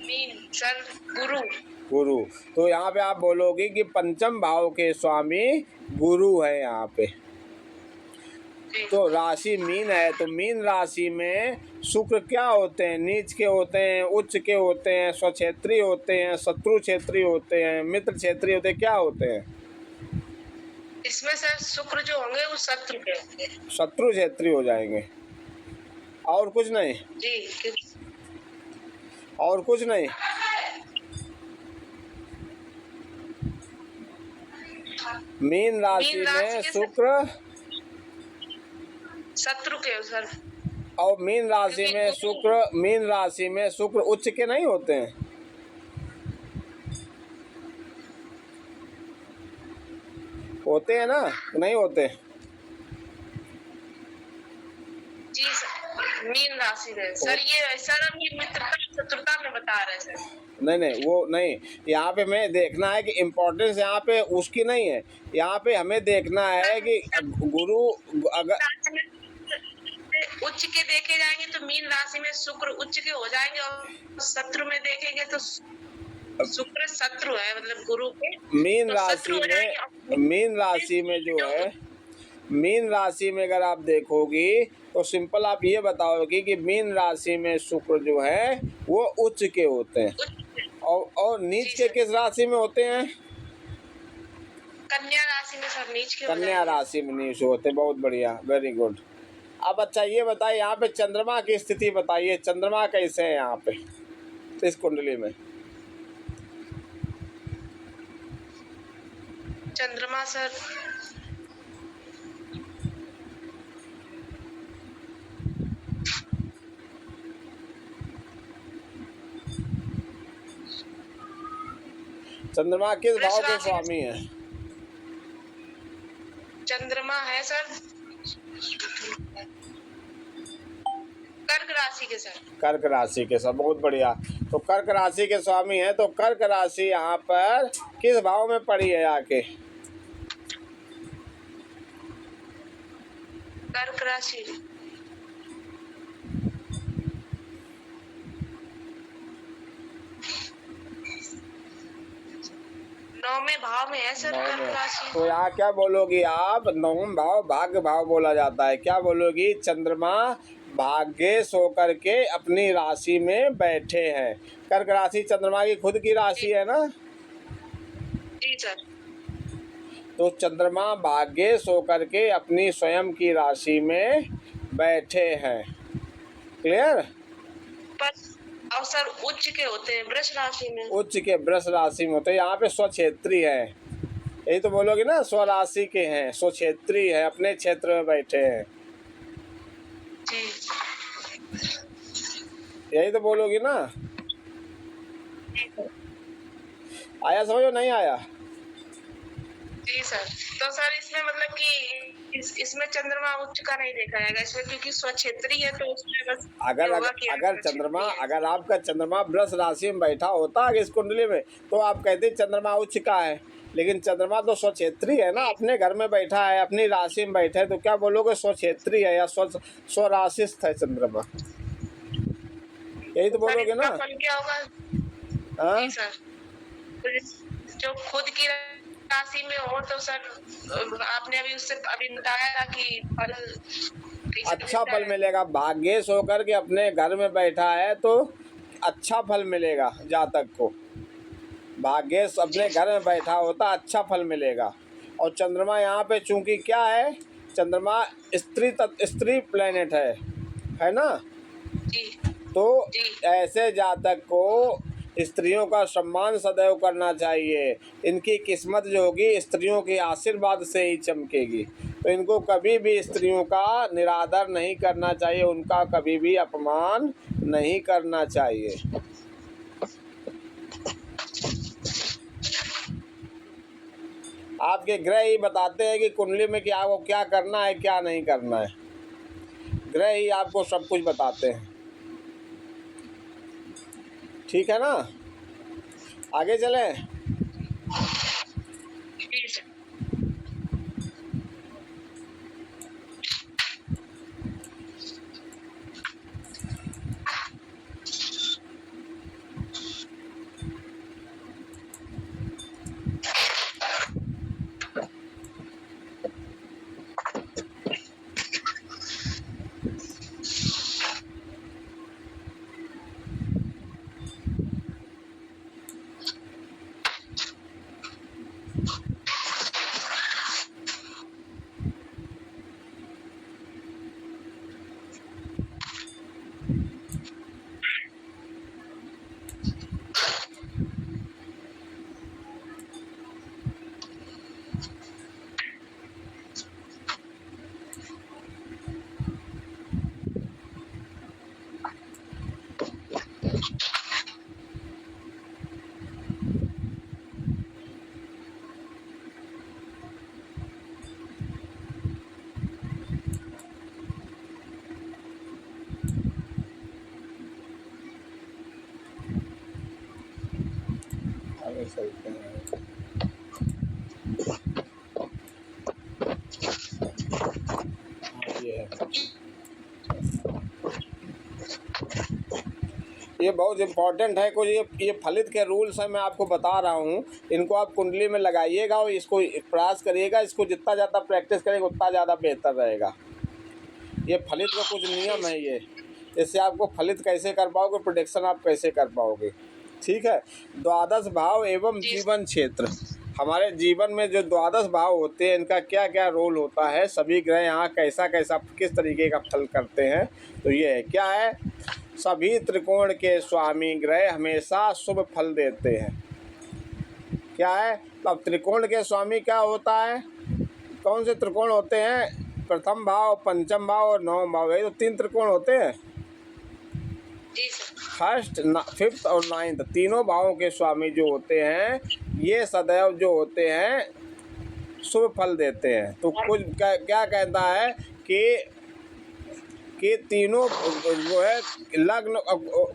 मीन सर गुरु। गुरु, तो यहाँ पे आप बोलोगे कि पंचम भाव के स्वामी गुरु है यहाँ पे। तो राशि मीन है, तो मीन राशि में शुक्र क्या होते हैं? नीच के होते हैं, उच्च के होते हैं, स्वक्षेत्रीय होते हैं, शत्रु क्षेत्रीय होते हैं, मित्र क्षेत्रीय होते हैं, क्या होते हैं? इसमें सर शुक्र जो होंगे वो शत्रु के होंगे। शत्रु क्षेत्रीय हो जाएंगे, और कुछ नहीं जी। और कुछ नहीं। मीन राशि में शुक्र शत्रु के सर। और मीन राशि में शुक्र उच्च के नहीं होते हैं? होते हैं ना, नहीं होते? जी सर, मीन राशि में सर। ये सर हम ये मित्रता शत्रुता में बता रहे हैं सर। नहीं वो नहीं, यहाँ पे मैं देखना है कि इम्पोर्टेंस यहाँ पे उसकी नहीं है। यहाँ पे हमें देखना है कि गुरु अगर उच्च के देखे जाएंगे तो मीन राशि में शुक्र उच्च के हो जाएंगे, और शत्रु में देखेंगे तो शुक्र शत्रु है मतलब गुरु के। मीन तो राशि में, मीन राशि में जो है, मीन राशि में अगर आप देखोगी तो सिंपल आप ये बताओगे कि मीन राशि में शुक्र जो है वो उच्च के होते हैं। और नीच के किस राशि में होते हैं? कन्या राशि में सर नीच के हो कन्या जाएंगे। राशि में नीच होते, बहुत बढ़िया, वेरी गुड। अब अच्छा ये बताइए, यहाँ पे चंद्रमा की स्थिति बताइए, चंद्रमा कैसे है यहाँ पे इस कुंडली में? चंद्रमा सर चंद्रमा किस वृष भाव के राशि में स्वामी है? चंद्रमा है सर कर्क राशि के सर। कर्क राशि के सब, बहुत बढ़िया। तो कर्क राशि के स्वामी है, तो कर्क राशि यहाँ पर किस भाव में पड़ी है आके? कर्क राशि 9वें भाव में है सर कर्क राशि। तो यहाँ क्या बोलोगी आप? 9वां भाव भाग्य भाव बोला जाता है। क्या बोलोगी? चंद्रमा भाग्येश होकर के अपनी राशि में बैठे हैं। कर्क राशि चंद्रमा की खुद की राशि है ना? जी सर। तो चंद्रमा भाग्येश होकर के अपनी स्वयं की राशि में बैठे हैं। क्लियर? पर और सर उच्च के होते हैं वृष राशि में। उच्च के वृष राशि में होते हैं। यहाँ पे स्वक्षेत्री है, यही तो बोलोगे ना, स्वराशि के हैं, स्वक्षेत्री है, अपने क्षेत्र में बैठे हैं, जी यही तो बोलोगी ना? आया समझो, नहीं आया? जी सर। तो सर इसमें मतलब कि इसमें चंद्रमा उच्च का नहीं देखा जाएगा इसमें, क्योंकि स्वक्षेत्री है तो उसमें बस अगर चंद्रमा, अगर आपका चंद्रमा वृष राशि में बैठा होता इस कुंडली में, तो आप कहते चंद्रमा उच्च का है। लेकिन चंद्रमा तो स्वक्षेत्री है ना, अपने घर में बैठा है, अपनी राशि में बैठा है, तो क्या बोलोगे? स्वक्षेत्री है या स्वराशिस्थ है चंद्रमा, यही तो बोलोगे ना? फल क्या होगा? हाँ जी सर। जो खुद की राशि में हो तो सर आपने अभी उससे अभी बताया था कि फल अच्छा फल मिलेगा। भाग्येश होकर के अपने घर में बैठा है तो अच्छा फल मिलेगा जातक को। भाग्येश अपने घर में बैठा होता अच्छा फल मिलेगा। और चंद्रमा यहाँ पे चूंकि क्या है, चंद्रमा स्त्री प्लेनेट है ना? जी तो जी। ऐसे जातक को स्त्रियों का सम्मान सदैव करना चाहिए। इनकी किस्मत जो होगी स्त्रियों के आशीर्वाद से ही चमकेगी। तो इनको कभी भी स्त्रियों का निरादर नहीं करना चाहिए, उनका कभी भी अपमान नहीं करना चाहिए। आपके ग्रह ही बताते हैं कि कुंडली में कि आपको क्या करना है क्या नहीं करना है। ग्रह ही आपको सब कुछ बताते हैं। ठीक है ना? आगे चलें। जी सर। आगे चलते हैं। ये बहुत इम्पोर्टेंट है। कुछ ये फलित के रूल्स हैं, मैं आपको बता रहा हूँ। इनको आप कुंडली में लगाइएगा और इसको प्रयास करिएगा। इसको जितना ज़्यादा प्रैक्टिस करेंगे उतना ज़्यादा बेहतर रहेगा। ये फलित का कुछ नियम है ये, इससे आपको फलित कैसे कर पाओगे, प्रोडिक्शन आप कैसे कर पाओगे। ठीक है? द्वादश भाव एवं जीवन क्षेत्र, हमारे जीवन में जो द्वादश भाव होते हैं इनका क्या क्या रोल होता है, सभी ग्रह यहाँ कैसा कैसा किस तरीके का फल करते हैं। तो ये है क्या है, सभी त्रिकोण के स्वामी ग्रह हमेशा शुभ फल देते हैं। क्या है, अब त्रिकोण के स्वामी क्या होता है, कौन से त्रिकोण होते हैं, प्रथम भाव, पंचम भाव और नवम भाव, ये तो 3 त्रिकोण होते हैं। जी सर। फर्स्ट, फिफ्थ और नाइन्थ, तीनों भावों के स्वामी जो होते हैं ये सदैव जो होते हैं शुभ फल देते हैं। तो कुछ क्या कहता है कि तीनों जो है लग्न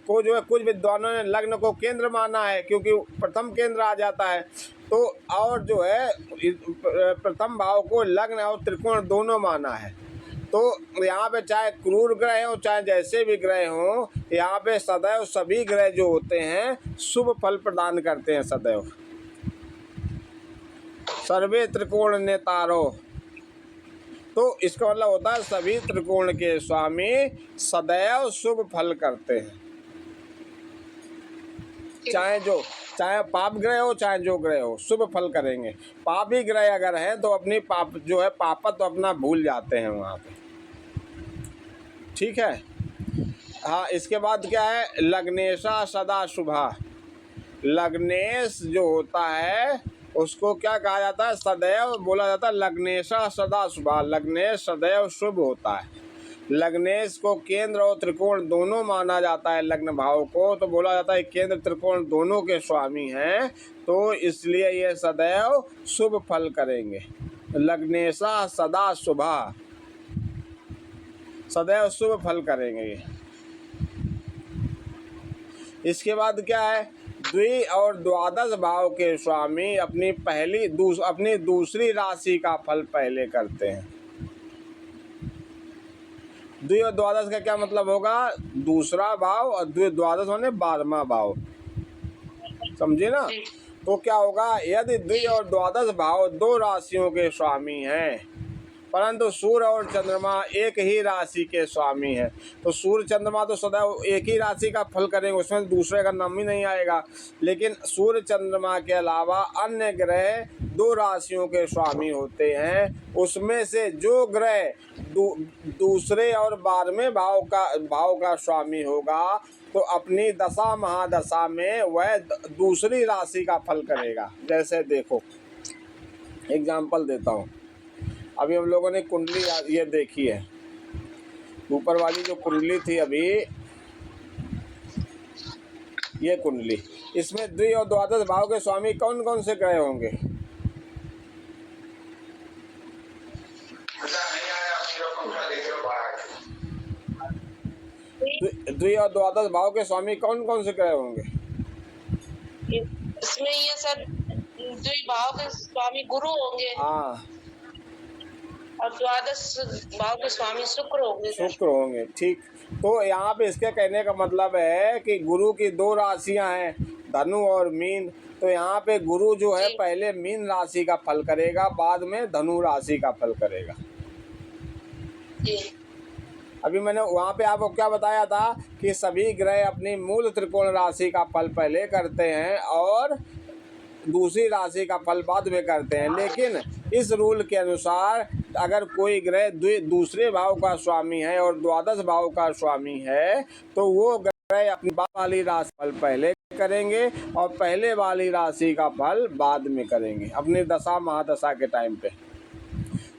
को जो है कुछ विद्वानों ने लग्न को केंद्र माना है, क्योंकि प्रथम केंद्र आ जाता है। तो और जो है प्रथम भाव को लग्न और त्रिकोण दोनों माना है। तो यहाँ पे चाहे क्रूर ग्रह हो चाहे जैसे भी ग्रह हों, यहाँ पे सदैव सभी ग्रह जो होते हैं शुभ फल प्रदान करते हैं सदैव। सर्वे त्रिकोण नेतारो, तो इसका मतलब होता है सभी त्रिकोण के स्वामी सदैव शुभ फल करते हैं। चाहे पाप ग्रह हो चाहे जो ग्रह हो शुभ फल करेंगे। पापी ग्रह अगर है तो अपनी पाप जो है पापत तो अपना भूल जाते हैं वहाँ पे। ठीक है। हाँ, इसके बाद क्या है, लग्नेशा सदा शुभा। लग्नेश जो होता है उसको क्या कहा जाता है, सदैव बोला जाता है लग्नेशा सदा शुभा। लग्नेश सदैव शुभ होता है। लग्नेश को केंद्र और त्रिकोण दोनों माना जाता है। लग्न भाव को तो बोला जाता है केंद्र त्रिकोण दोनों के स्वामी हैं, तो इसलिए ये सदैव शुभ फल करेंगे। लग्नेशा सदा शुभा, सदैव शुभ फल करेंगे ये। इसके बाद क्या है, द्वि और द्वादश भाव के स्वामी अपनी दूसरी राशि का फल पहले करते हैं। द्वि और द्वादश का क्या मतलब होगा, दूसरा भाव और द्वादश होने 12वां भाव, समझे ना। तो क्या होगा, यदि द्वि और द्वादश भाव 2 राशियों के स्वामी हैं परंतु सूर्य और चंद्रमा एक ही राशि के स्वामी हैं, तो सूर्य चंद्रमा तो सदैव एक ही राशि का फल करेंगे, उसमें दूसरे का नाम ही नहीं आएगा। लेकिन सूर्य चंद्रमा के अलावा अन्य ग्रह 2 राशियों के स्वामी होते हैं। उसमें से जो ग्रह दूसरे और 12वें भाव का स्वामी होगा तो अपनी दशा महादशा में वह दूसरी राशि का फल करेगा। जैसे देखो एग्जाम्पल देता हूँ, अभी हम लोगों ने कुंडली ये देखी है, ऊपर वाली जो कुंडली थी अभी ये कुंडली, इसमें द्वि और द्वादश भाव के स्वामी कौन कौन से ग्रह होंगे, द्वि और द्वादश भाव के स्वामी कौन कौन से ग्रह होंगे। इसमें ये सर द्वि भाव के स्वामी गुरु होंगे। हाँ, और द्वादश भाव के स्वामी शुक्र होंगे। शुक्र होंगे, ठीक। तो यहाँ पे इसके कहने का मतलब है कि गुरु की 2 राशियां हैं, धनु और मीन। तो यहाँ पे गुरु जो है पहले मीन राशि का फल करेगा, बाद में धनु राशि का फल करेगा। अभी मैंने वहाँ पे आपको क्या बताया था कि सभी ग्रह अपनी मूल त्रिकोण राशि का फल पहले करते हैं और दूसरी राशि का फल बाद में करते हैं। लेकिन इस रूल के अनुसार अगर कोई ग्रह दूसरे भाव का स्वामी है और द्वादश भाव का स्वामी है तो वो ग्रह अपनी वाली राशि फल पहले करेंगे और पहले वाली राशि का फल बाद में करेंगे अपनी दशा महादशा के टाइम पे।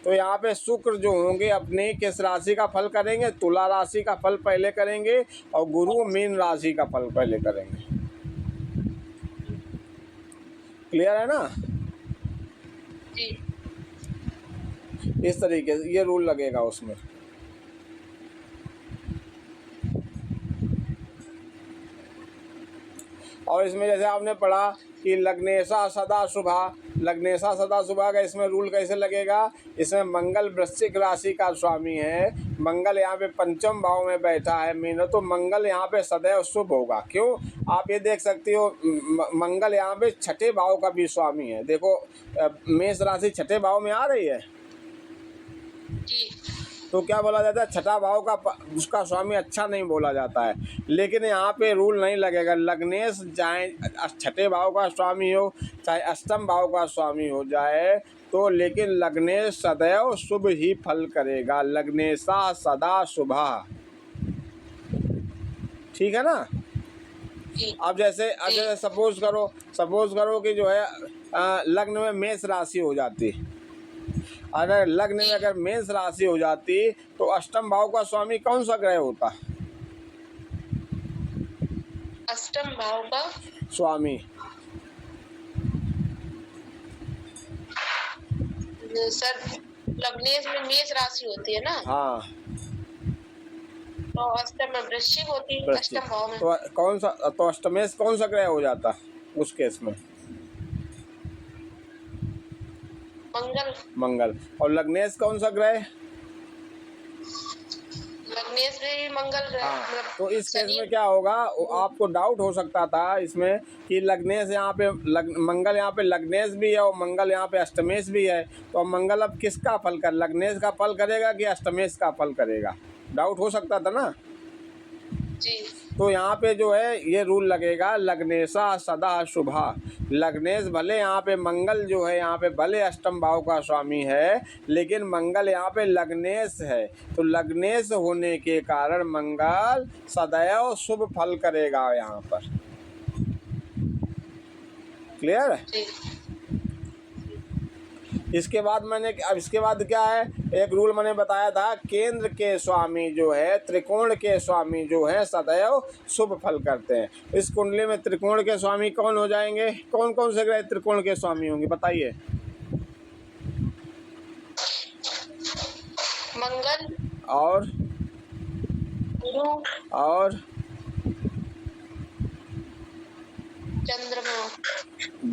तो यहाँ पे शुक्र जो होंगे अपनी किस राशि का फल करेंगे, तुला राशि का फल पहले करेंगे और गुरु मीन राशि का फल पहले करेंगे। क्लियर है ना। जी। इस तरीके से ये रूल लगेगा उसमें। और इसमें जैसे आपने पढ़ा कि लग्नेशा सदा शुभा, लग्नेशा सदा शुभा का इसमें रूल कैसे लगेगा, इसमें मंगल वृश्चिक राशि का स्वामी है, मंगल यहाँ पे पंचम भाव में बैठा है मीन, तो मंगल यहाँ पे सदैव शुभ होगा। क्यों, आप ये देख सकते हो मंगल यहाँ पे 6ठे भाव का भी स्वामी है। देखो मेष राशि 6ठे भाव में आ रही है जी। तो क्या बोला जाता है, छठा भाव का उसका स्वामी अच्छा नहीं बोला जाता है। लेकिन यहाँ पे रूल नहीं लगेगा, लग्नेश चाहे छठे भाव का स्वामी हो चाहे अष्टम भाव का स्वामी हो जाए तो, लेकिन लग्नेश सदैव शुभ ही फल करेगा। लग्नेशा सदा शुभा, ठीक है ना। अब जैसे सपोज करो कि जो है लग्न में मेष राशि हो जाती, अगर लग्न में अगर मेष राशि हो जाती तो अष्टम भाव का स्वामी कौन सा ग्रह होता? अष्टम भाव का स्वामी सर, लग्नेश में मेष राशि होती है ना। हाँ, तो अष्टम में वृश्चिक होती है, अष्टम भाव में। तो कौन सा, तो अष्टमेश कौन सा ग्रह हो जाता उस केस में? मंगल। और लग्नेश कौन सा ग्रह? लग्नेश भी मंगल ग्रह। हाँ, तो इस केस में क्या होगा, आपको डाउट हो सकता था इसमें कि लग्नेश यहाँ पे मंगल यहाँ पे लग्नेश भी है और मंगल यहाँ पे अष्टमेश भी है, तो मंगल अब किसका फल कर, लग्नेश का फल करेगा कि अष्टमेश का फल करेगा? डाउट हो सकता था ना जी। तो यहाँ पे जो है ये रूल लगेगा, लग्नेशा सदा शुभा। लग्नेश भले यहाँ पे मंगल जो है यहाँ पे भले अष्टम भाव का स्वामी है, लेकिन मंगल यहाँ पे लग्नेश है, तो लग्नेश होने के कारण मंगल सदैव शुभ फल करेगा यहाँ पर। क्लियर है? इसके बाद अब इसके बाद क्या है, एक रूल मैंने बताया था, केंद्र के स्वामी जो है, त्रिकोण के स्वामी जो है सदैव शुभ फल करते हैं। इस कुंडली में त्रिकोण के स्वामी कौन हो जाएंगे, कौन कौन से ग्रह त्रिकोण के स्वामी होंगे बताइए? मंगल और गुरु और चंद्रमा।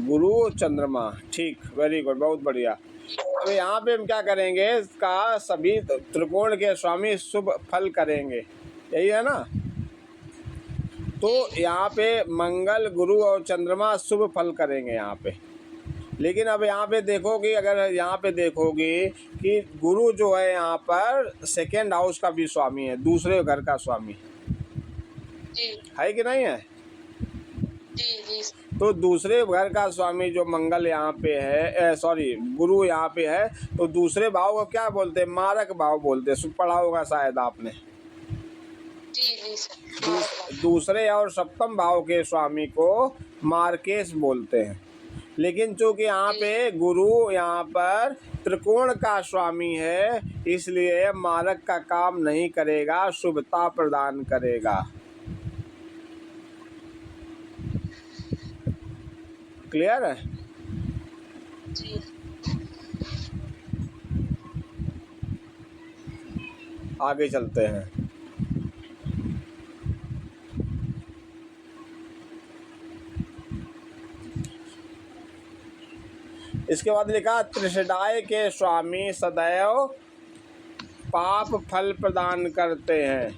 गुरु चंद्रमा, ठीक, वेरी गुड, बहुत बढ़िया। अब यहाँ पे हम क्या करेंगे, इसका सभी त्रिकोण के स्वामी शुभ फल करेंगे, यही है ना। तो यहाँ पे मंगल गुरु और चंद्रमा शुभ फल करेंगे यहाँ पे। लेकिन अब यहाँ पे देखोगे, अगर यहाँ पे देखोगे कि गुरु जो है यहाँ पर सेकेंड हाउस का भी स्वामी है, दूसरे घर का स्वामी है कि नहीं है? जी। तो दूसरे घर का स्वामी जो मंगल यहाँ पे है, गुरु यहाँ पे है, तो दूसरे भाव को क्या बोलते हैं, मारक भाव बोलते हैं, पढ़ा होगा शायद आपने। जी दूसरे और सप्तम भाव के स्वामी को मार्केश बोलते हैं। लेकिन चूंकि यहाँ पे गुरु यहाँ पर त्रिकोण का स्वामी है, इसलिए मारक का काम नहीं करेगा, शुभता प्रदान करेगा। क्लियर है? जी। आगे चलते हैं। इसके बाद लिखा, त्रिषडाय के स्वामी सदैव पाप फल प्रदान करते हैं।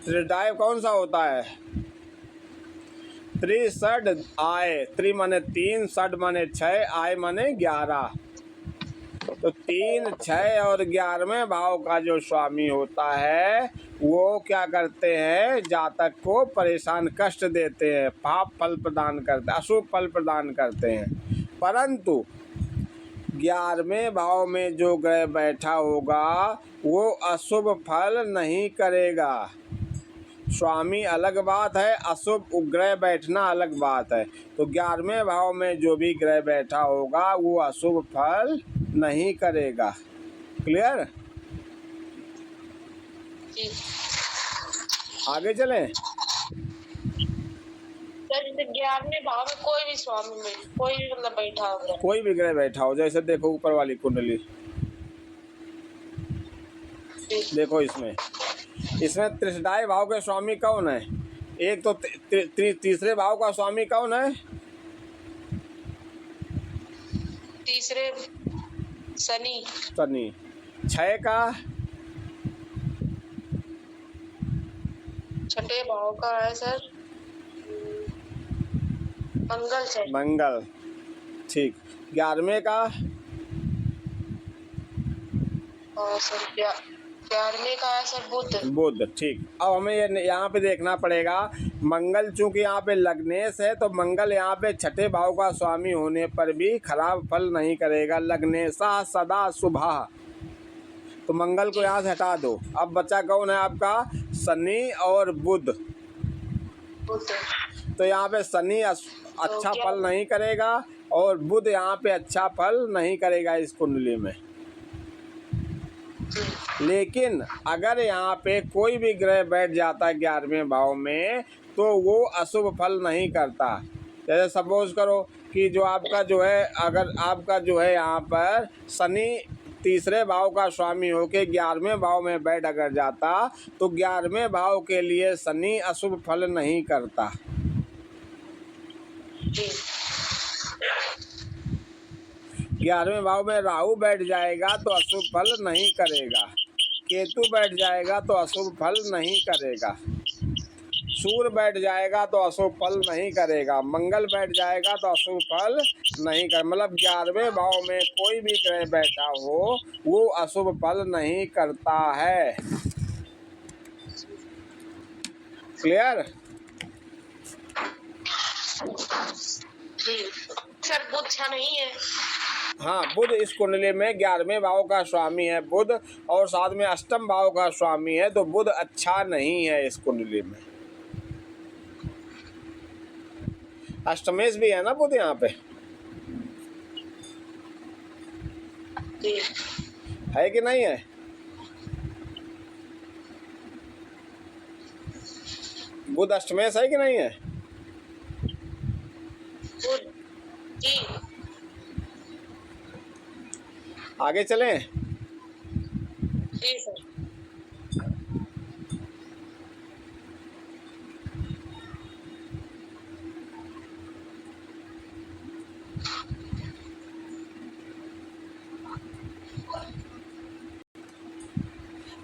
त्रिषडाय कौन सा होता है? त्रिषड आय, त्रि माने 3, षड माने 6, आय माने 11। तो 3, 6 और 11वें भाव का जो स्वामी होता है वो क्या करते हैं, जातक को परेशान कष्ट देते हैं, पाप फल प्रदान करते हैं, अशुभ फल प्रदान करते हैं। परंतु 11वें भाव में जो ग्रह बैठा होगा वो अशुभ फल नहीं करेगा। स्वामी अलग बात है, अशुभ ग्रह बैठना अलग बात है। तो 11वें भाव में जो भी ग्रह बैठा होगा वो अशुभ फल नहीं करेगा। क्लियर? जी। आगे चलें। जैसे 11वें भाव में कोई भी स्वामी में कोई भी मतलब बैठा हो, कोई भी ग्रह बैठा हो, जैसे देखो ऊपर वाली कुंडली देखो, इसमें त्रिषडाय भाव के स्वामी कौन है? एक तो तीसरे भाव का स्वामी कौन है? तीसरे शनि। 6 का छठे भाव का है सर मंगल, ठीक। 11वें का और सर 11वें का है सर बुध। बुध, ठीक। अब हमें ये यहाँ पे देखना पड़ेगा, मंगल चूंकि यहाँ पे लग्नेश है तो मंगल यहाँ पे छठे भाव का स्वामी होने पर भी खराब फल नहीं करेगा। लग्नेशा सदा शुभः, तो मंगल को यहाँ से हटा दो। अब बचा कौन है आपका? शनि और बुध। तो यहाँ पे शनि अच्छा फल नहीं करेगा और बुध यहाँ पे अच्छा फल नहीं करेगा इस कुंडली में। लेकिन अगर यहाँ पे कोई भी ग्रह बैठ जाता है 11वें भाव में तो वो अशुभ फल नहीं करता। जैसे सपोज करो कि जो आपका जो है, अगर आपका जो है यहाँ पर शनि तीसरे भाव का स्वामी होके 11वें भाव में बैठ अगर जाता तो 11वें भाव के लिए शनि अशुभ फल नहीं करता। 11वें भाव में राहु बैठ जाएगा तो अशुभ फल नहीं करेगा। केतु बैठ जाएगा तो अशुभ फल नहीं करेगा। सूर्य बैठ जाएगा तो अशुभ फल नहीं करेगा। मंगल बैठ जाएगा तो अशुभ फल नहीं कर, मतलब 11वें भाव में कोई भी ग्रह बैठा हो वो अशुभ फल नहीं करता है। क्लियर? सर बुध अच्छा नहीं है। हाँ, बुध इस कुंडली में 11वें भाव का स्वामी है बुध और साथ में अष्टम भाव का स्वामी है, तो बुध अच्छा नहीं है इस कुंडली में। अष्टमेश भी है ना बुध यहाँ पे, है कि नहीं है? बुध अष्टमेश है कि नहीं है? आगे चलें? जी सर।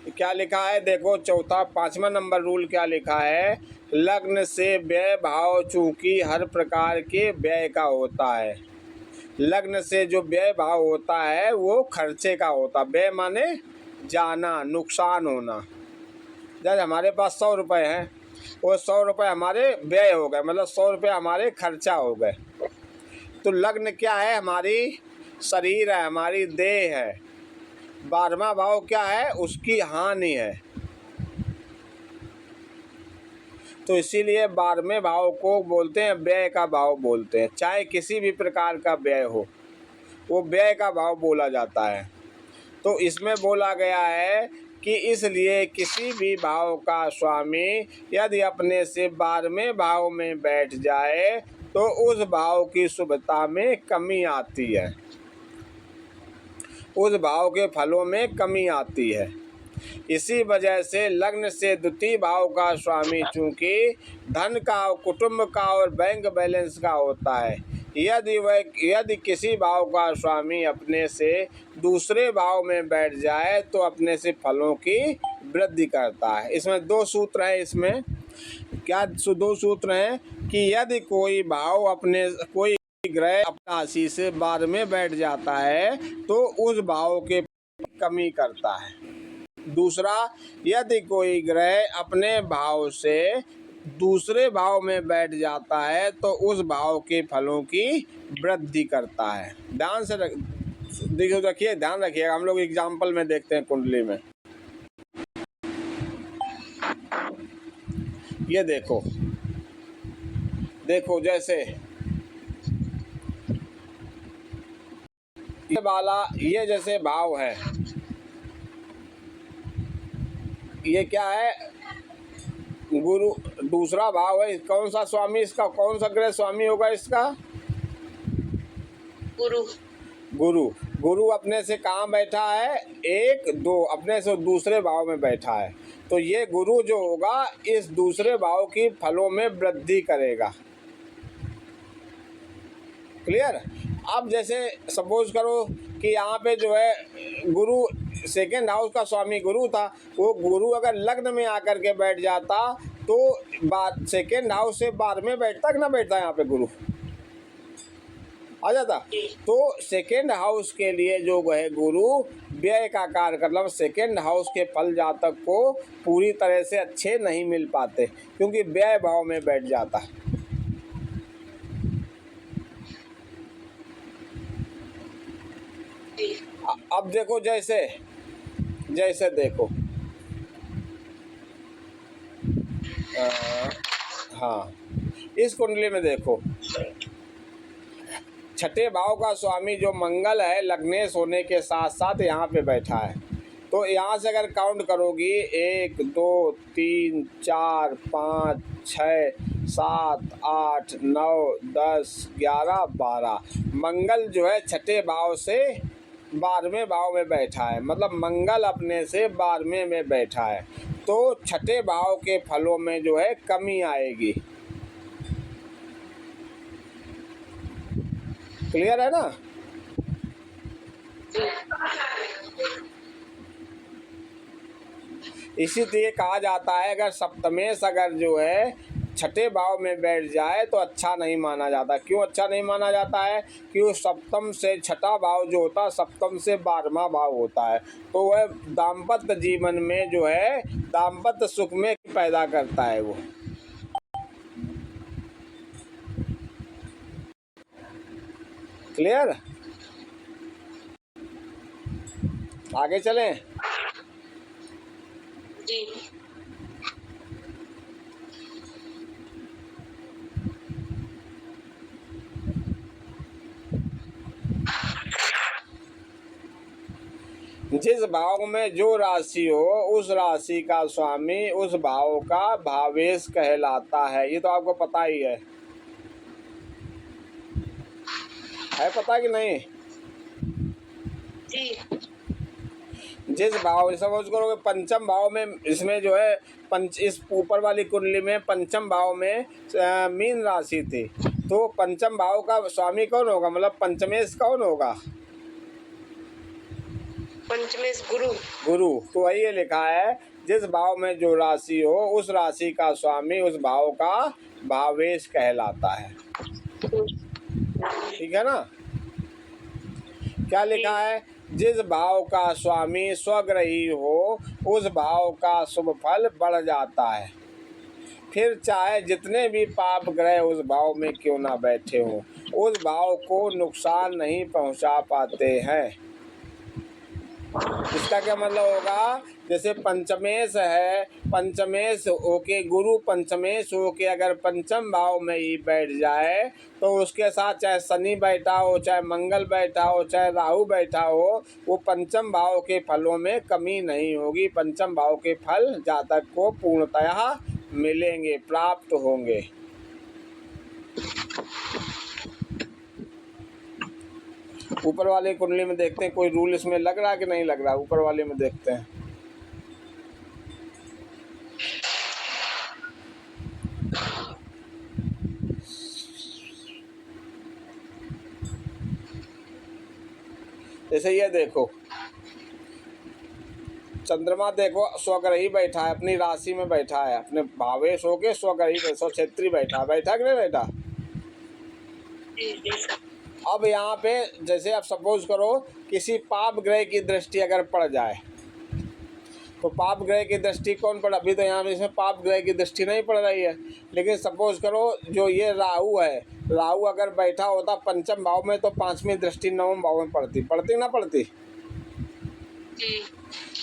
क्या लिखा है देखो, चौथा 5वां नंबर रूल क्या लिखा है? लग्न से व्यय भाव चूंकि हर प्रकार के व्यय का होता है। लग्न से जो व्यय भाव होता है वो खर्चे का होता है। व्यय माने जाना, नुकसान होना। जैसे हमारे पास 100 रुपये हैं, वो 100 रुपये हमारे व्यय हो गए, मतलब 100 रुपये हमारे खर्चा हो गए। तो लग्न क्या है? हमारी शरीर है, हमारी देह है। 12वां भाव क्या है? उसकी हानि है। तो इसीलिए 12वें भाव को बोलते हैं व्यय का भाव बोलते हैं। चाहे किसी भी प्रकार का व्यय हो वो व्यय का भाव बोला जाता है। तो इसमें बोला गया है कि इसलिए किसी भी भाव का स्वामी यदि अपने से 12वें भाव में बैठ जाए तो उस भाव की शुभता में कमी आती है, उस भाव के फलों में कमी आती है। इसी वजह से लग्न से द्वितीय भाव का स्वामी चूंकि धन का, कुटुंब का और बैंक बैलेंस का होता है, यदि किसी भाव का स्वामी अपने से दूसरे भाव में बैठ जाए तो अपने से फलों की वृद्धि करता है। इसमें 2 सूत्र हैं। इसमें क्या 2 सूत्र हैं कि यदि कोई ग्रह अपना राशि से 12 में बैठ जाता है तो उस भाव के कमी करता है। दूसरा, यदि कोई ग्रह अपने भाव से दूसरे भाव में बैठ जाता है तो उस भाव के फलों की वृद्धि करता है। ध्यान से रखिए, ध्यान रखिएगा। हम लोग एग्जाम्पल में देखते हैं कुंडली में। ये देखो जैसे ये जैसे भाव है, ये क्या है? गुरु दूसरा भाव है। कौन सा स्वामी इसका, कौन सा ग्रह स्वामी होगा इसका? गुरु अपने से कहाँ बैठा है? 1, 2 अपने से दूसरे भाव में बैठा है। तो ये गुरु जो होगा इस दूसरे भाव की फलों में वृद्धि करेगा। क्लियर? अब जैसे सपोज करो कि यहाँ पे जो है गुरु सेकेंड हाउस का स्वामी गुरु था, वो गुरु अगर लग्न में आकर के बैठ जाता तो सेकेंड हाउस से 12वें बैठता कि ना बैठता? यहाँ पे गुरु आ जाता। तो सेकेंड हाउस के लिए जो है गुरु व्यय का कारक मतलब सेकेंड हाउस के फल जातक को पूरी तरह से अच्छे नहीं मिल पाते, क्योंकि व्यय भाव में बैठ जाता है। अब देखो जैसे देखो हाँ, इस कुंडली में देखो छठे भाव का स्वामी जो मंगल है लग्नेश होने के साथ साथ यहाँ पे बैठा है। तो यहाँ से अगर काउंट करोगी 1 2 3 4 5 6 7 8 9 10 11 12 मंगल जो है छठे भाव से 12वें भाव में बैठा है, मतलब मंगल अपने से 12वें में बैठा है। तो छठे भाव के फलों में जो है कमी आएगी। क्लियर है ना? इसीलिए कहा जाता है अगर सप्तमेश अगर जो है छठे भाव में बैठ जाए तो अच्छा नहीं माना जाता। क्यों अच्छा नहीं माना जाता है? क्योंकि सप्तम से छठा भाव जो होता है सप्तम से 12वां भाव होता है, तो वह दाम्पत्य जीवन में जो है दाम्पत्य सुख में पैदा करता है वो। क्लियर? आगे चलें। जी। जिस भाव में जो राशि हो उस राशि का स्वामी उस भाव का भावेश कहलाता है। ये तो आपको पता ही है पता कि नहीं? जी। जिस भाव समझ करो पंचम भाव में इसमें जो है इस ऊपर वाली कुंडली में पंचम भाव में मीन राशि थी, तो पंचम भाव का स्वामी कौन होगा? मतलब पंचमेश कौन होगा? पंचमेश गुरु। तो वही लिखा है जिस भाव में जो राशि हो उस राशि का स्वामी उस भाव का भावेश कहलाता है। ठीक है ना? क्या लिखा है? जिस भाव का स्वामी स्वग्रही हो उस भाव का शुभ फल बढ़ जाता है, फिर चाहे जितने भी पाप ग्रह उस भाव में क्यों ना बैठे हों, उस भाव को नुकसान नहीं पहुंचा पाते हैं। इसका क्या मतलब होगा? जैसे पंचमेश है, पंचमेश होके गुरु पंचमेश होके अगर पंचम भाव में ही बैठ जाए तो उसके साथ चाहे शनि बैठा हो, चाहे मंगल बैठा हो, चाहे राहु बैठा हो, वो पंचम भाव के फलों में कमी नहीं होगी। पंचम भाव के फल जातक को पूर्णतः मिलेंगे, प्राप्त होंगे। ऊपर वाले कुंडली में देखते हैं कोई रूल इसमें लग रहा है कि नहीं लग रहा। ऊपर वाले में देखते हैं। जैसे ये देखो चंद्रमा देखो स्वग्रही बैठा है, अपनी राशि में बैठा है, अपने भावेश होके स्वग्रही स्वक्षेत्री बैठा कि नहीं बैठा? अब यहाँ पे जैसे आप सपोज करो किसी पाप ग्रह की दृष्टि अगर पड़ जाए, तो पाप ग्रह की दृष्टि कौन पड़? अभी तो यहाँ इसमें पाप ग्रह की दृष्टि नहीं पड़ रही है, लेकिन सपोज करो जो ये राहु है, राहु अगर बैठा होता पंचम भाव में तो 5वीं दृष्टि 9वें भाव में पड़ती ना पड़ती?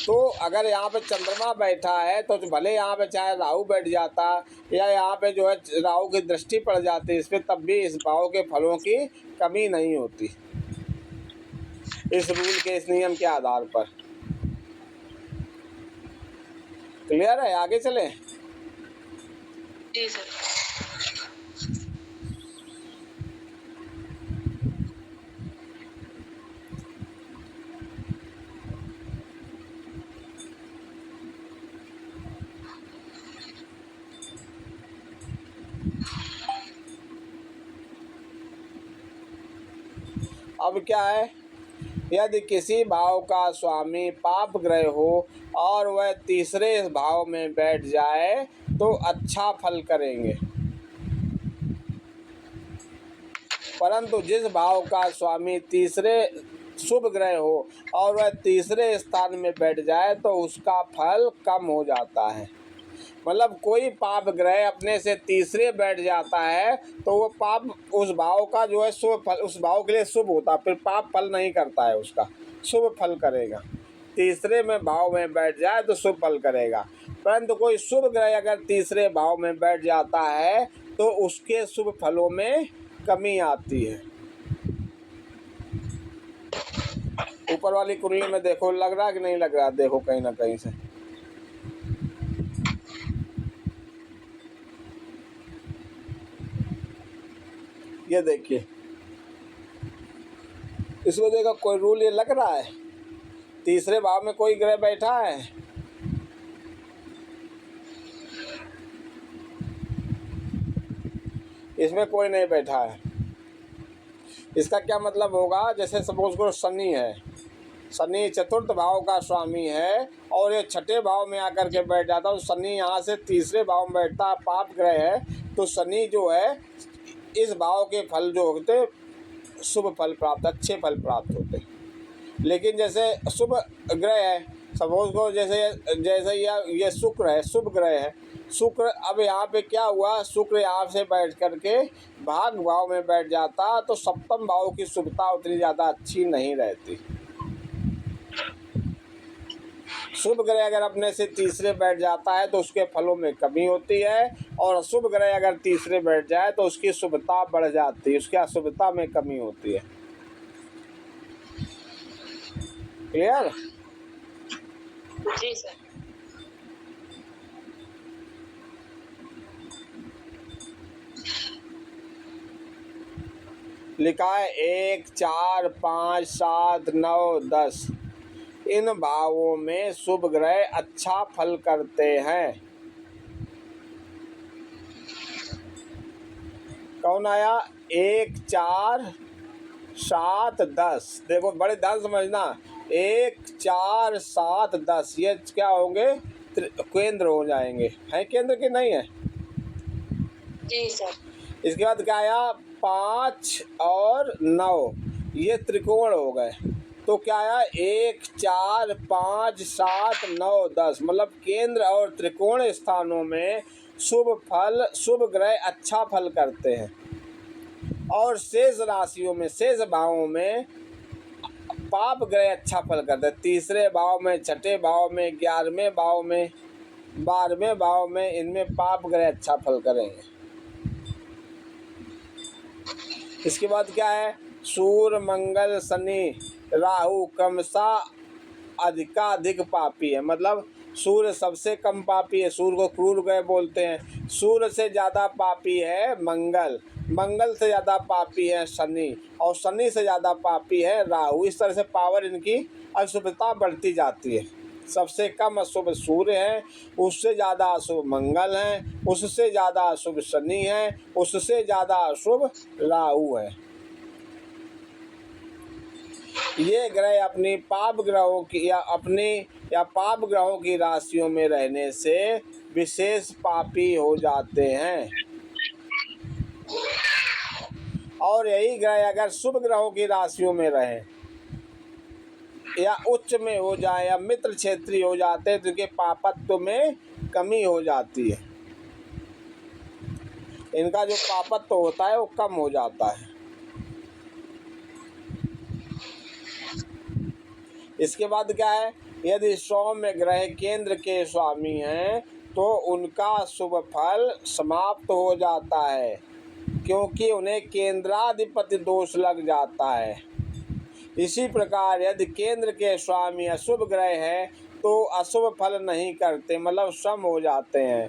तो अगर यहाँ पे चंद्रमा बैठा है तो भले यहाँ पे चाहे राहु बैठ जाता या यहाँ पे जो है राहु की दृष्टि पड़ जाती इस पे, तब भी इस भाव के फलों की कमी नहीं होती, इस रूल के इस नियम के आधार पर। क्लियर है? आगे चलें। जी सर। अब क्या है? यदि किसी भाव का स्वामी पाप ग्रह हो और वह तीसरे भाव में बैठ जाए तो अच्छा फल करेंगे, परंतु जिस भाव का स्वामी तीसरे शुभ ग्रह हो और वह तीसरे स्थान में बैठ जाए तो उसका फल कम हो जाता है। मतलब कोई पाप ग्रह अपने से तीसरे बैठ जाता है तो वो पाप उस भाव का जो है शुभ फल, उस भाव के लिए शुभ होता है, फिर पाप फल नहीं करता है, उसका शुभ फल करेगा। तीसरे में भाव में बैठ जाए तो शुभ फल करेगा। परंतु कोई शुभ ग्रह अगर तीसरे भाव में बैठ जाता है तो उसके शुभ फलों में कमी आती है। ऊपर वाली कुंडली में देखो, लग रहा कि नहीं लग रहा, देखो कहीं ना कहीं से। ये देखिए, इसमें देखो कोई रूल ये लग रहा है, तीसरे भाव में कोई ग्रह बैठा है, इसमें कोई नहीं बैठा है। इसका क्या मतलब होगा, जैसे सपोज करो शनि है, शनि चतुर्थ भाव का स्वामी है और ये छठे भाव में आकर के बैठ जाता है, तो शनि यहाँ से तीसरे भाव में बैठता है, पाप ग्रह है, तो शनि जो है इस भाव के फल जो होते शुभ फल प्राप्त, अच्छे फल प्राप्त होते। लेकिन जैसे शुभ ग्रह है, सपोज को जैसे ये शुक्र है, शुभ ग्रह है, शुक्र अब यहाँ पे क्या हुआ, शुक्र यहाँ से बैठ करके भाग भाव में बैठ जाता तो सप्तम भाव की शुभता उतनी ज़्यादा अच्छी नहीं रहती। शुभ ग्रह अगर अपने से तीसरे बैठ जाता है तो उसके फलों में कमी होती है, और अशुभ ग्रह अगर तीसरे बैठ जाए तो उसकी शुभता बढ़ जाती है, उसकी अशुभता में कमी होती है। क्लियर? जी सर। लिखा है 1, 4, 5, 7, 9, 10 इन भावों में शुभ ग्रह अच्छा फल करते हैं। कौन आया? 1, 4, 7, 10। देखो बड़े ध्यान समझना, 1, 4, 7, 10 ये क्या होंगे? केंद्र हो जाएंगे। है केंद्र की नहीं है? जी सर। इसके बाद क्या आया? 5 और 9 ये त्रिकोण हो गए। तो क्या आया? 1, 4, 5, 7, 9, 10 मतलब केंद्र और त्रिकोण स्थानों में शुभ ग्रह अच्छा फल करते हैं, और शेष राशियों में, शेष भावों में पाप ग्रह अच्छा फल करते हैं। तीसरे भाव में, छठे भाव में, 11वें भाव में, 12वें भाव में इनमें पाप ग्रह अच्छा फल करेंगे। इसके बाद क्या है? सूर्य, मंगल, शनि, राहु क्रमशः अधिक पापी है। मतलब सूर्य सबसे कम पापी है, सूर्य को क्रूर ग्रह बोलते हैं। सूर्य से ज़्यादा पापी है मंगल, मंगल से ज़्यादा पापी है शनि, और शनि से ज़्यादा पापी है राहु। इस तरह से पावर इनकी अशुभता बढ़ती जाती है। सबसे कम अशुभ सूर्य है, उससे ज़्यादा अशुभ मंगल है, उससे ज़्यादा अशुभ शनि है, उससे ज़्यादा अशुभ राहु है। ये ग्रह अपनी पाप ग्रहों की या पाप ग्रहों की राशियों में रहने से विशेष पापी हो जाते हैं। और यही ग्रह अगर शुभ ग्रहों की राशियों में रहे या उच्च में हो जाए या मित्र क्षेत्रीय हो जाते हैं तो इनके पापत्व में कमी हो जाती है। इनका जो पापत्व होता है वो कम हो जाता है। इसके बाद क्या है? यदि सौम्य ग्रह केंद्र के स्वामी हैं तो उनका शुभ फल समाप्त हो जाता है, क्योंकि उन्हें केंद्राधिपति दोष लग जाता है। इसी प्रकार यदि केंद्र के स्वामी अशुभ ग्रह है तो अशुभ फल नहीं करते, मतलब सम हो जाते हैं।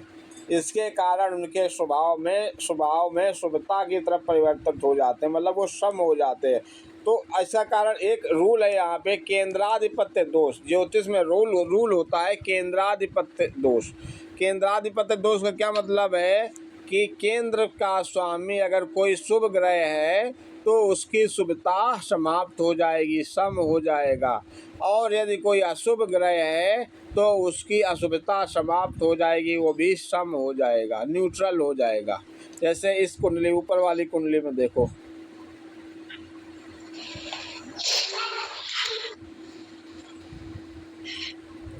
इसके कारण उनके स्वभाव में शुभता की तरफ परिवर्तित हो जाते हैं, मतलब वो सम हो जाते हैं। तो ऐसा कारण एक रूल है यहाँ पे, केंद्राधिपत्य दोष। ज्योतिष में रूल होता है केंद्राधिपत्य दोष। केंद्राधिपत्य दोष का क्या मतलब है कि केंद्र का स्वामी अगर कोई शुभ ग्रह है तो उसकी शुभता समाप्त हो जाएगी, सम हो जाएगा, और यदि कोई अशुभ ग्रह है तो उसकी अशुभता समाप्त हो जाएगी, वो भी सम हो जाएगा, न्यूट्रल हो जाएगा। जैसे इस कुंडली, ऊपर वाली कुंडली में देखो,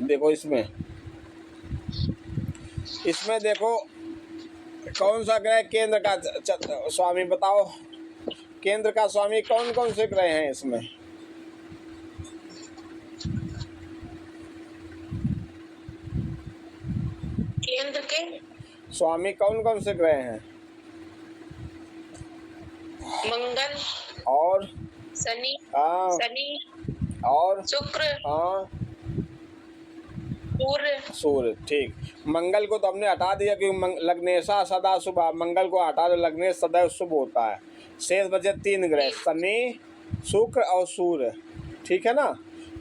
देखो इसमें देखो कौन सा ग्रह केंद्र का स्वामी बताओ, केंद्र का स्वामी कौन कौन से ग्रह हैं इसमें? केंद्र के स्वामी कौन कौन से ग्रह हैं? मंगल और शनि, हाँ और शुक्र, हाँ सूर्य। ठीक, मंगल को तो हमने हटा दिया क्योंकि लग्नेशा सदा शुभ, मंगल को हटा दो, लग्नेश सदैव शुभ होता है। शेष बचे 3 ग्रह, शनि, शुक्र और सूर्य। ठीक है ना।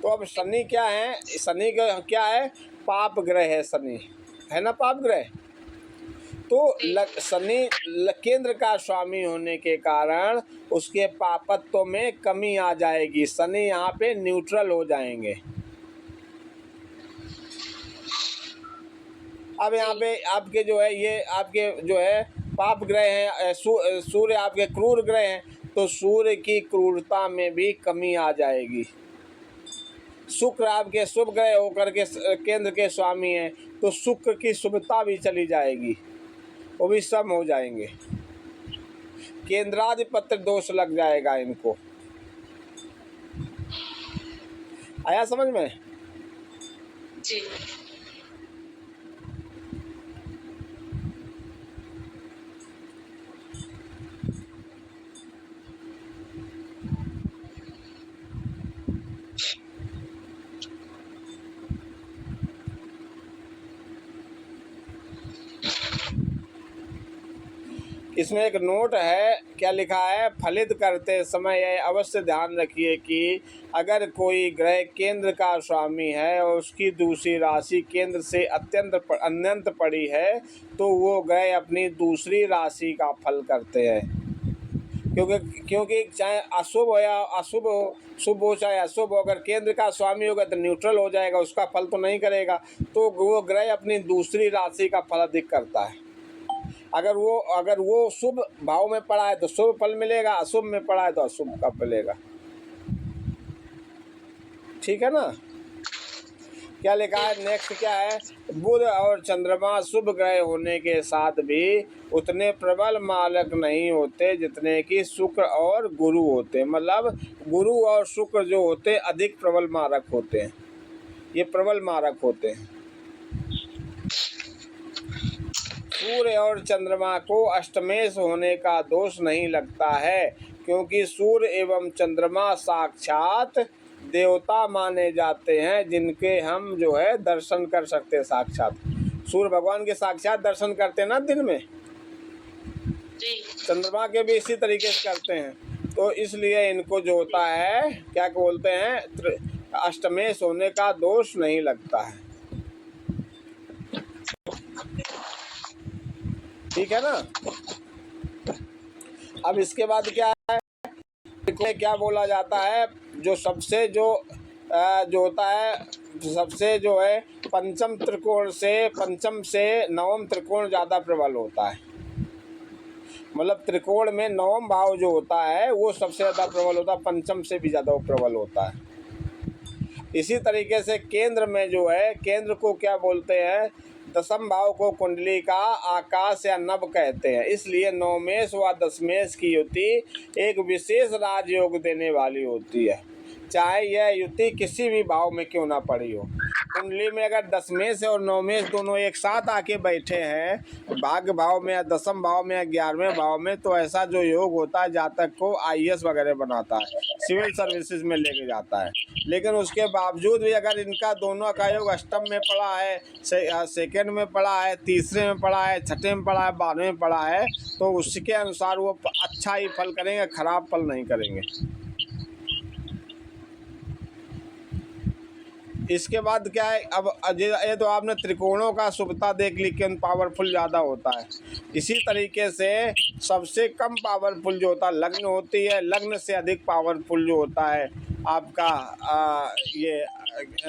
तो अब शनि क्या है? शनि का क्या है? पाप ग्रह है शनि, है ना, पाप ग्रह। तो शनि केंद्र का स्वामी होने के कारण उसके पापत्व में कमी आ जाएगी। शनि यहाँ पे न्यूट्रल हो जाएंगे। अब यहाँ पे आपके जो है ये आपके जो है पाप ग्रह हैं, सूर्य आपके क्रूर ग्रह हैं, तो सूर्य की क्रूरता में भी कमी आ जाएगी। शुक्र आपके शुभ ग्रह होकर के केंद्र के स्वामी हैं, तो शुक्र की शुभता भी चली जाएगी, वो भी सम हो जाएंगे। केंद्राधिपत्य दोष लग जाएगा इनको। आया समझ में? जी। इसमें एक नोट है, क्या लिखा है? फलित करते समय यह अवश्य ध्यान रखिए कि अगर कोई ग्रह केंद्र का स्वामी है और उसकी दूसरी राशि केंद्र से अत्यंत पड़ी है, तो वो ग्रह अपनी दूसरी राशि का फल करते हैं। क्योंकि चाहे अशुभ हो या अशुभ हो, शुभ हो चाहे अशुभ हो, अगर केंद्र का स्वामी होगा तो न्यूट्रल हो जाएगा, उसका फल तो नहीं करेगा। तो वो ग्रह अपनी दूसरी राशि का फल अधिक करता है। अगर वो शुभ भाव में पड़ा है तो शुभ फल मिलेगा, अशुभ में पड़ा है तो अशुभ का मिलेगा। ठीक है ना। क्या लिखा है नेक्स्ट? क्या है? बुध और चंद्रमा शुभ ग्रह होने के साथ भी उतने प्रबल मारक नहीं होते जितने कि शुक्र और गुरु होते। मतलब गुरु और शुक्र जो होते अधिक प्रबल मारक होते हैं, ये प्रबल मारक होते हैं। सूर्य और चंद्रमा को अष्टमेश होने का दोष नहीं लगता है, क्योंकि सूर्य एवं चंद्रमा साक्षात देवता माने जाते हैं, जिनके हम जो है दर्शन कर सकते हैं। साक्षात सूर्य भगवान के साक्षात दर्शन करते हैं ना दिन में, चंद्रमा के भी इसी तरीके से करते हैं। तो इसलिए इनको जो होता है क्या बोलते हैं, अष्टमेश होने का दोष नहीं लगता है। ठीक है ना। अब इसके बाद क्या है, क्या बोला जाता है, जो सबसे जो होता है, सबसे जो है पंचम से नवम त्रिकोण ज़्यादा प्रबल होता है। मतलब त्रिकोण में नवम भाव जो होता है वो सबसे ज़्यादा प्रबल होता है, पंचम से भी ज़्यादा प्रबल होता है। इसी तरीके से केंद्र में जो है, केंद्र को क्या बोलते हैं, दशम भाव को कुंडली का आकाश या नभ कहते हैं। इसलिए नवमेश व दशमेश की युति एक विशेष राजयोग देने वाली होती है, चाहे यह युति किसी भी भाव में क्यों ना पड़ी हो। कुंडली में अगर दशमेश और नवमेश दोनों एक साथ आके बैठे हैं, भाग्य भाव में या दशम भाव में या 11वें भाव में, तो ऐसा जो योग होता है जातक को IAS वगैरह बनाता है, सिविल सर्विसेज में लेके जाता है। लेकिन उसके बावजूद भी अगर इनका दोनों का योग अष्टम में पड़ा है, सेकेंड में पड़ा है, तीसरे में पड़ा है, छठे में पड़ा है, 12वें में पड़ा है, तो उसके अनुसार वो अच्छा ही फल करेंगे, खराब फल नहीं करेंगे। इसके बाद क्या है, अब ये तो आपने त्रिकोणों का शुभता देख ली कि पावरफुल ज़्यादा होता है। इसी तरीके से सबसे कम पावरफुल जो होता है लग्न होती है, लग्न से अधिक पावरफुल जो होता है आपका ये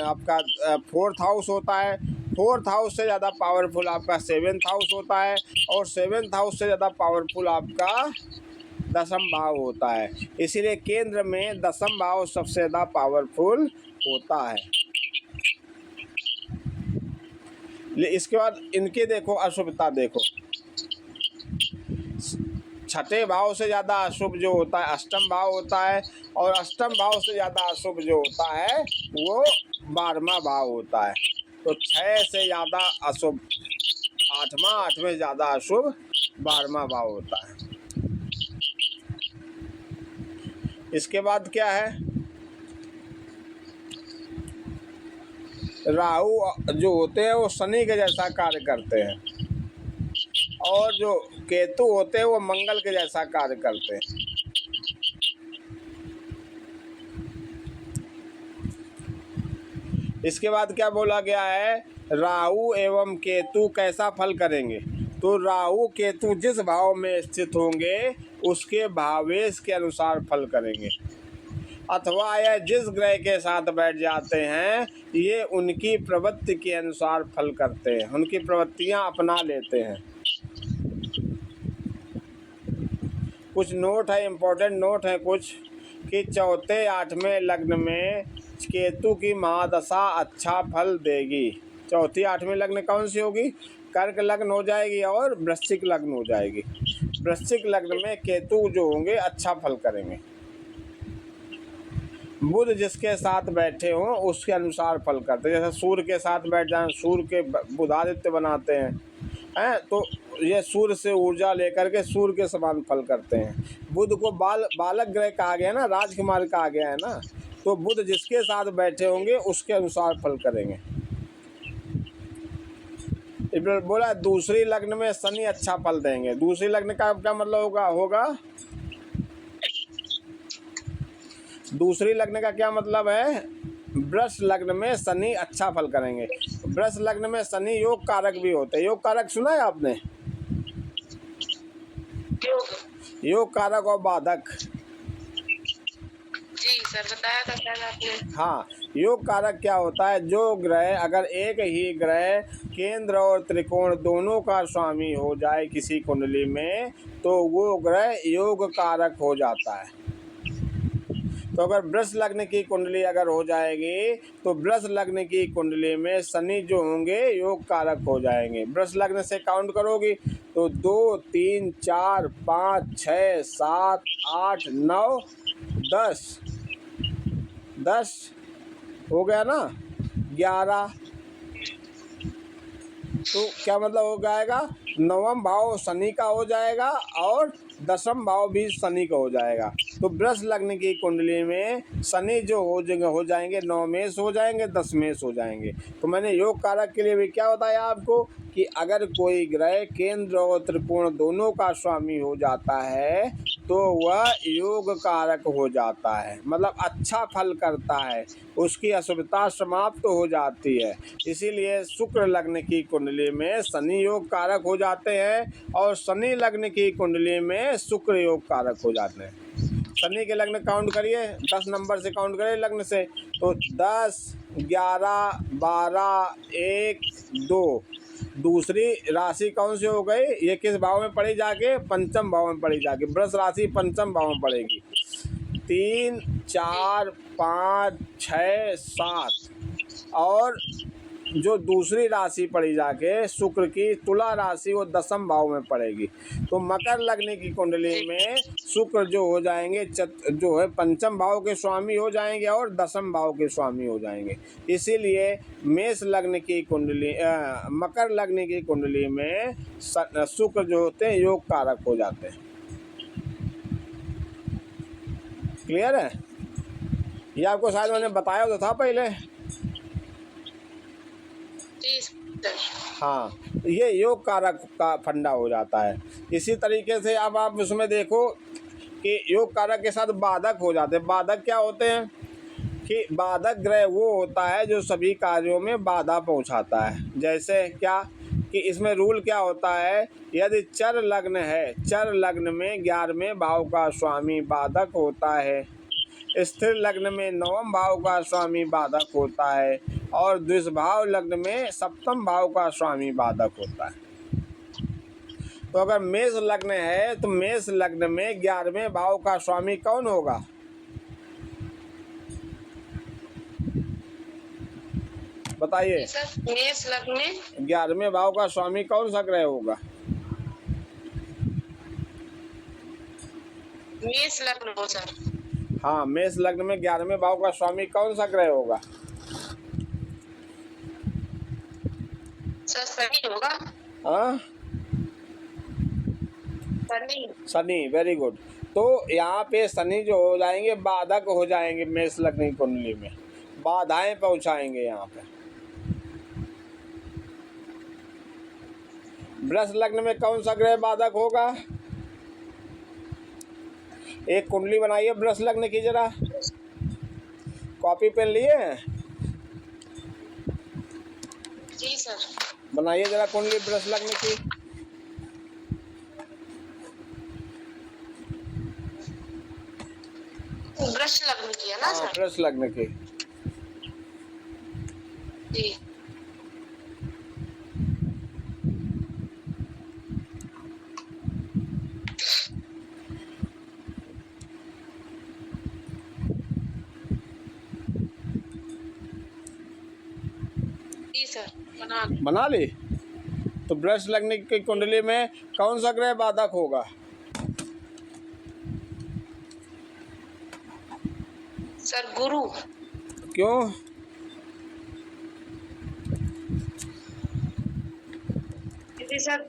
आपका 4th हाउस होता है। 4th हाउस से ज़्यादा पावरफुल आपका 7th हाउस होता है, और 7th हाउस से ज़्यादा पावरफुल आपका दशम भाव होता है। इसीलिए केंद्र में दशम भाव सबसे ज़्यादा पावरफुल होता है। इसके बाद इनके देखो अशुभता देखो, छठे भाव से ज़्यादा अशुभ जो होता है अष्टम भाव होता है, और अष्टम भाव से ज़्यादा अशुभ जो होता है वो 12वां भाव होता है। तो 6 से ज़्यादा अशुभ 8वां, 8वें ज़्यादा अशुभ 12वां भाव होता है। इसके बाद क्या है, राहु जो होते हैं वो शनि के जैसा कार्य करते हैं, और जो केतु होते हैं वो मंगल के जैसा कार्य करते हैं। इसके बाद क्या बोला गया है, राहु एवं केतु कैसा फल करेंगे। तो राहु केतु जिस भाव में स्थित होंगे उसके भावेश के अनुसार फल करेंगे, अथवा यह जिस ग्रह के साथ बैठ जाते हैं ये उनकी प्रवृत्ति के अनुसार फल करते हैं, उनकी प्रवृत्तियां अपना लेते हैं। कुछ नोट है, इम्पोर्टेंट नोट है कुछ, कि चौथे 8वें लग्न में केतु की महादशा अच्छा फल देगी। चौथी 8वें लग्न कौन सी होगी, कर्क लग्न हो जाएगी और वृश्चिक लग्न हो जाएगी। वृश्चिक लग्न में केतु जो होंगे अच्छा फल करेंगे। बुध जिसके साथ बैठे हों उसके अनुसार फल करते हैं, जैसे सूर्य के साथ बैठ जाएं, सूर्य के बुधादित्य बनाते हैं, तो ये सूर्य से ऊर्जा लेकर के सूर्य के समान फल करते हैं। बुध को बालक ग्रह कहा गया ना, राजकुमार कहा गया है ना, तो बुध जिसके साथ बैठे होंगे उसके अनुसार फल करेंगे। बोला दूसरी लग्न में शनि अच्छा फल देंगे। दूसरी लग्न का क्या मतलब होगा दूसरी लग्न का क्या मतलब है, वृष लग्न में शनि अच्छा फल करेंगे। वृष लग्न में शनि योग कारक भी होते हैं। योग कारक सुना है आपने, योग कारक और बाधक। जी सर बताया था शायद आपने। हाँ, योग कारक क्या होता है, जो ग्रह अगर एक ही ग्रह केंद्र और त्रिकोण दोनों का स्वामी हो जाए किसी कुंडली में तो वो ग्रह योग कारक हो जाता है। तो अगर वृष लग्न की कुंडली अगर हो जाएगी तो वृष लग्न की कुंडली में शनि जो होंगे योग कारक हो जाएंगे। वृष लग्न से काउंट करोगी तो 2 3 4 5 6 7 8 9 10 हो गया ना, 11। तो क्या मतलब हो जाएगा, 9वां भाव शनि का हो जाएगा और 10वां भाव भी शनि का हो जाएगा। तो वृष लग्न की कुंडली में शनि जो हो जाएंगे 9 मेष हो जाएंगे, 10 मेष हो जाएंगे। तो मैंने योग कारक के लिए भी क्या बताया आपको कि अगर कोई ग्रह केंद्र और त्रिकोण दोनों का स्वामी हो जाता है तो वह योग कारक हो जाता है, मतलब अच्छा फल करता है, उसकी अशुभता समाप्त हो जाती है। इसीलिए शुक्र लग्न की कुंडली में शनि योग कारक हो जाते हैं और शनि लग्न की कुंडली में शुक्र योग कारक हो जाते हैं। शनि के लग्न काउंट करिए, 10 नंबर से काउंट करिए लग्न से, तो 10 11 12 1 2। दूसरी राशि कौन सी हो गई, ये किस भाव में पड़ी जाके, पंचम भाव में पड़ी जाके, वृष राशि पंचम भाव में पड़ेगी। 3 4 5 6 7 और जो दूसरी राशि पड़ी जाके शुक्र की तुला राशि वो 10वें भाव में पड़ेगी। तो मकर लग्न की कुंडली में शुक्र जो हो जाएंगे जो है पंचम भाव के स्वामी हो जाएंगे और 10वें भाव के स्वामी हो जाएंगे। इसीलिए मेष लग्न की कुंडली मकर लग्न की कुंडली में शुक्र जो होते हैं योग कारक हो जाते हैं। क्लियर है, ये आपको शायद मैंने बताया तो था पहले। हाँ, ये योग कारक का फंडा हो जाता है। इसी तरीके से अब आप उसमें देखो कि योग कारक के साथ बाधक हो जाते हैं। बाधक क्या होते हैं कि बाधक ग्रह वो होता है जो सभी कार्यों में बाधा पहुंचाता है। जैसे क्या कि इसमें रूल क्या होता है, यदि चर लग्न है, चर लग्न में 11वें भाव का स्वामी बाधक होता है, स्थिर लग्न में 9वें भाव का स्वामी बाधक होता है और द्विषभाव लग्न में 7वें भाव का स्वामी बाधक होता है। तो अगर मेष लग्न है तो मेष लग्न में 11वें भाव का स्वामी कौन होगा, बताइए। सर मेष लग्न में 11वें भाव का स्वामी कौन सा ग्रह होगा? मेष लग्न हो सर। हाँ, मेष लग्न में 11वें भाव का स्वामी कौन सा ग्रह होगा? सर शनि होगा। हाँ, शनि। Shani, very good. तो यहाँ पे शनि जो हो जाएंगे बाधक हो जाएंगे, मेष लग्न की कुंडली में बाधाएं पहुंचाएंगे। यहाँ पे वृष लग्न में कौन सा ग्रह बाधक होगा? एक कुंडली बनाइए वृष लग्न की, जरा कॉपी पेन लिए हैं? जी सर। बनाइए जरा कुंडली वृष लग्न की। वृष लग्न की है ना हाँ, सर? वृष लग्न की। जी। जी सर बना ली। तो वृष लग्न की कुंडली में कौन सा ग्रह बाधक होगा? सर गुरु। क्यों? क्योंकि सर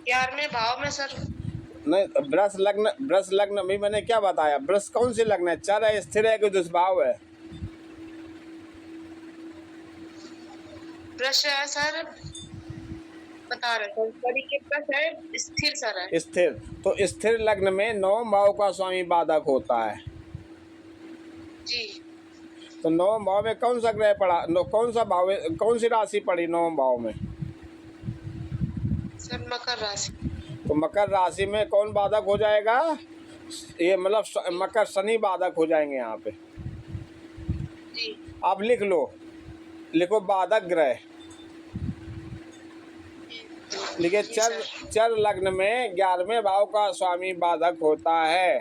11वें भाव में सर। नहीं, वृष लग्न अभी मैंने क्या बताया? वृष कौन सी लग्न है? चर है, स्थिर है कि दुष्भाव है? वृष है सर, बता रहे थे तरीके पर है, स्थिर सर है। स्थिर। तो स्थिर लग्न में 9वें भाव का स्वामी बाधक होता है। जी। तो 9वें भाव में कौन सा ग्रह पड़ा? कौन सा भाव, कौन सी राशि पड़ी 9वें भाव में? सर मकर राशि। तो मकर राशि में कौन बाधक हो जाएगा? ये मतलब मकर शनि बाधक हो जाएंगे यहाँ पे। जी। आप लिख लो, लिखो बाधक ग्रह। लिखिए चर लग्न में 11वें भाव का स्वामी बाधक होता है।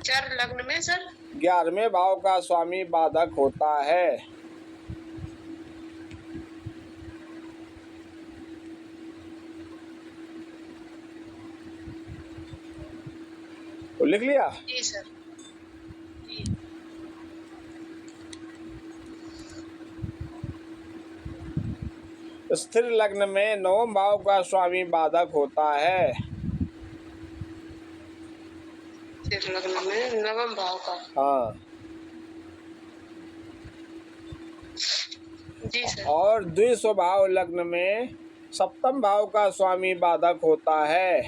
चर लग्न में सर 11वें भाव का स्वामी बाधक होता है। तो लिख लिया? जी सर। जी। स्थिर लग्न में 9वें भाव का स्वामी बाधक होता है। स्थिर लग्न में 9वें भाव का। हाँ। जी सर। और द्विस्वभाव लग्न में 7वें भाव का स्वामी बाधक होता है।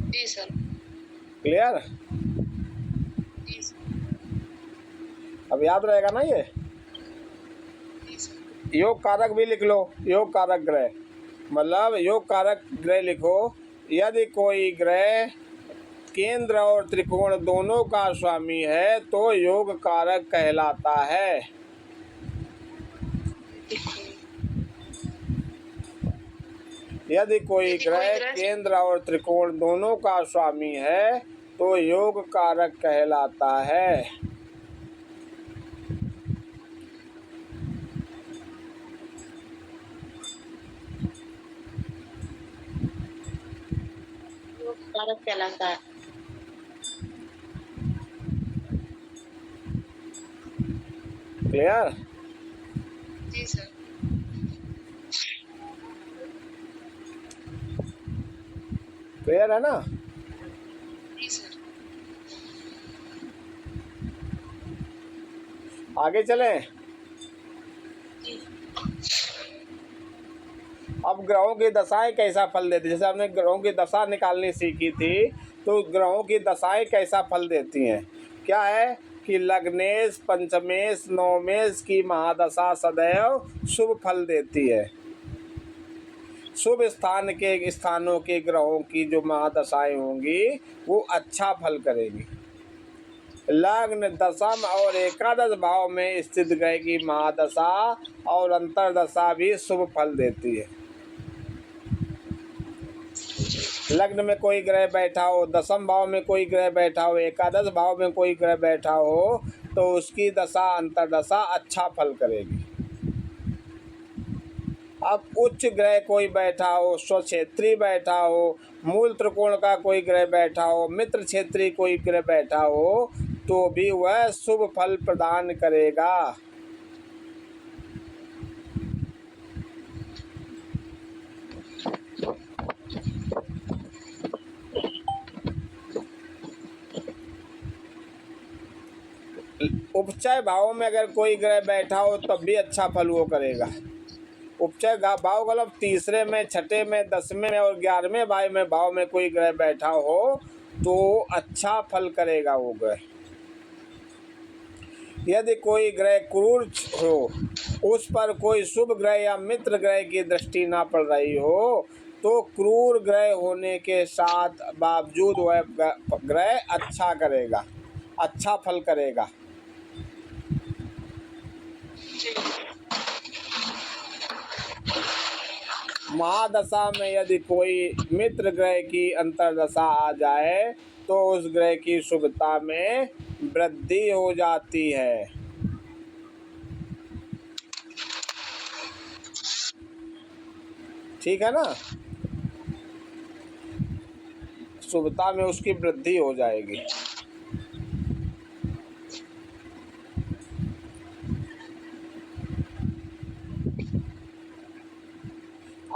जी सर। क्लियर? जी सर। अब याद रहेगा ना ये? जी सर। योग कारक भी लिख लो। योग कारक ग्रह मतलब योग कारक ग्रह लिखो। यदि कोई ग्रह केंद्र और त्रिकोण दोनों का स्वामी है तो योग कारक कहलाता है। यदि कोई ग्रह केंद्र और त्रिकोण दोनों का स्वामी है तो योग कारक कहलाता है। योग कारक कहलाता है। क्लियर? जी सर। क्लियर है ना? जी सर। आगे चलें। जी। अब ग्रहों की दशाएं कैसा फल देती है? जैसे आपने ग्रहों की दशा निकालनी सीखी थी, तो ग्रहों की दशाएं कैसा फल देती हैं? क्या है कि लग्नेश, पंचमेश, नवमेश की महादशा सदैव शुभ फल देती है। शुभ स्थानों के ग्रहों की जो महादशाएं होंगी वो अच्छा फल करेगी। लग्न, दशम और एकादश भाव में स्थित ग्रह की महादशा और अंतरदशा भी शुभ फल देती है। लग्न में कोई ग्रह बैठा हो, दसम भाव में कोई ग्रह बैठा हो, एकादश भाव में कोई ग्रह बैठा हो, तो उसकी दशा अंतर्दशा अच्छा फल करेगी। अब उच्च ग्रह कोई बैठा हो, स्वक्षेत्री बैठा हो, मूल त्रिकोण का कोई ग्रह बैठा हो, मित्र क्षेत्री कोई ग्रह बैठा हो, तो भी वह शुभ फल प्रदान करेगा। उपचय भाव में अगर कोई ग्रह बैठा हो तब भी अच्छा फल वो करेगा। उपचय भाव मतलब तीसरे में, छठे में, 10वें में और 11वें भाव में कोई ग्रह बैठा हो तो अच्छा फल करेगा वो ग्रह। यदि कोई ग्रह क्रूर हो, उस पर कोई शुभ ग्रह या मित्र ग्रह की दृष्टि ना पड़ रही हो, तो क्रूर ग्रह होने के साथ बावजूद वह ग्रह अच्छा करेगा, अच्छा फल करेगा। महादशा में यदि कोई मित्र ग्रह की अंतर्दशा आ जाए तो उस ग्रह की शुभता में वृद्धि हो जाती है। ठीक है ना, शुभता में उसकी वृद्धि हो जाएगी।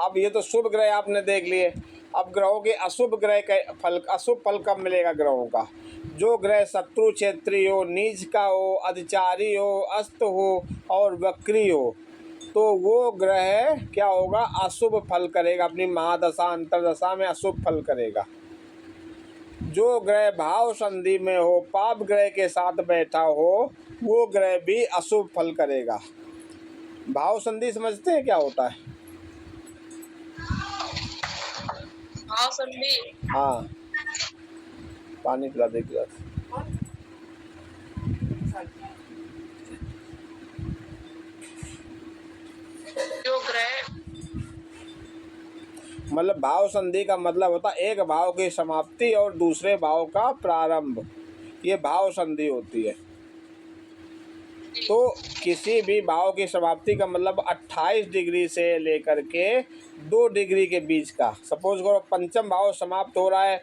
अब ये तो शुभ ग्रह आपने देख लिए। अब ग्रहों के अशुभ ग्रह का फल, अशुभ फल कब मिलेगा ग्रहों का? जो ग्रह शत्रु क्षेत्री हो, नीच का हो, अधिचारी हो, अस्त हो और वक्री हो, तो वो ग्रह क्या होगा? अशुभ फल करेगा, अपनी महादशा अंतरदशा में अशुभ फल करेगा। जो ग्रह भाव संधि में हो, पाप ग्रह के साथ बैठा हो, वो ग्रह भी अशुभ फल करेगा। भाव संधि समझते हैं क्या होता है? भाव संधि? हाँ, पानी पिला दे गिलास। जो ग्रह मतलब भाव संधि का मतलब होता है एक भाव की समाप्ति और दूसरे भाव का प्रारंभ, ये भाव संधि होती है। तो किसी भी भाव की समाप्ति का मतलब 28 डिग्री से लेकर के 2 डिग्री के बीच का। सपोज करो पंचम भाव समाप्त हो रहा है,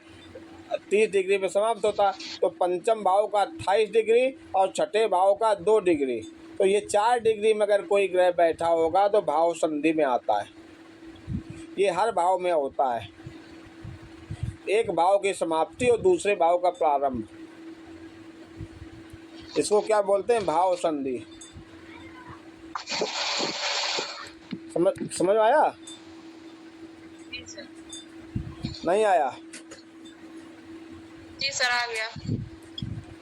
30 डिग्री में समाप्त होता, तो पंचम भाव का 28 डिग्री और छठे भाव का 2 डिग्री, तो ये 4 डिग्री में अगर कोई ग्रह बैठा होगा तो भाव संधि में आता है। ये हर भाव में होता है, एक भाव की समाप्ति और दूसरे भाव का प्रारंभ, इसको क्या बोलते हैं? भाव संधि। समझ आया? नहीं आया? जी सर, आ गया।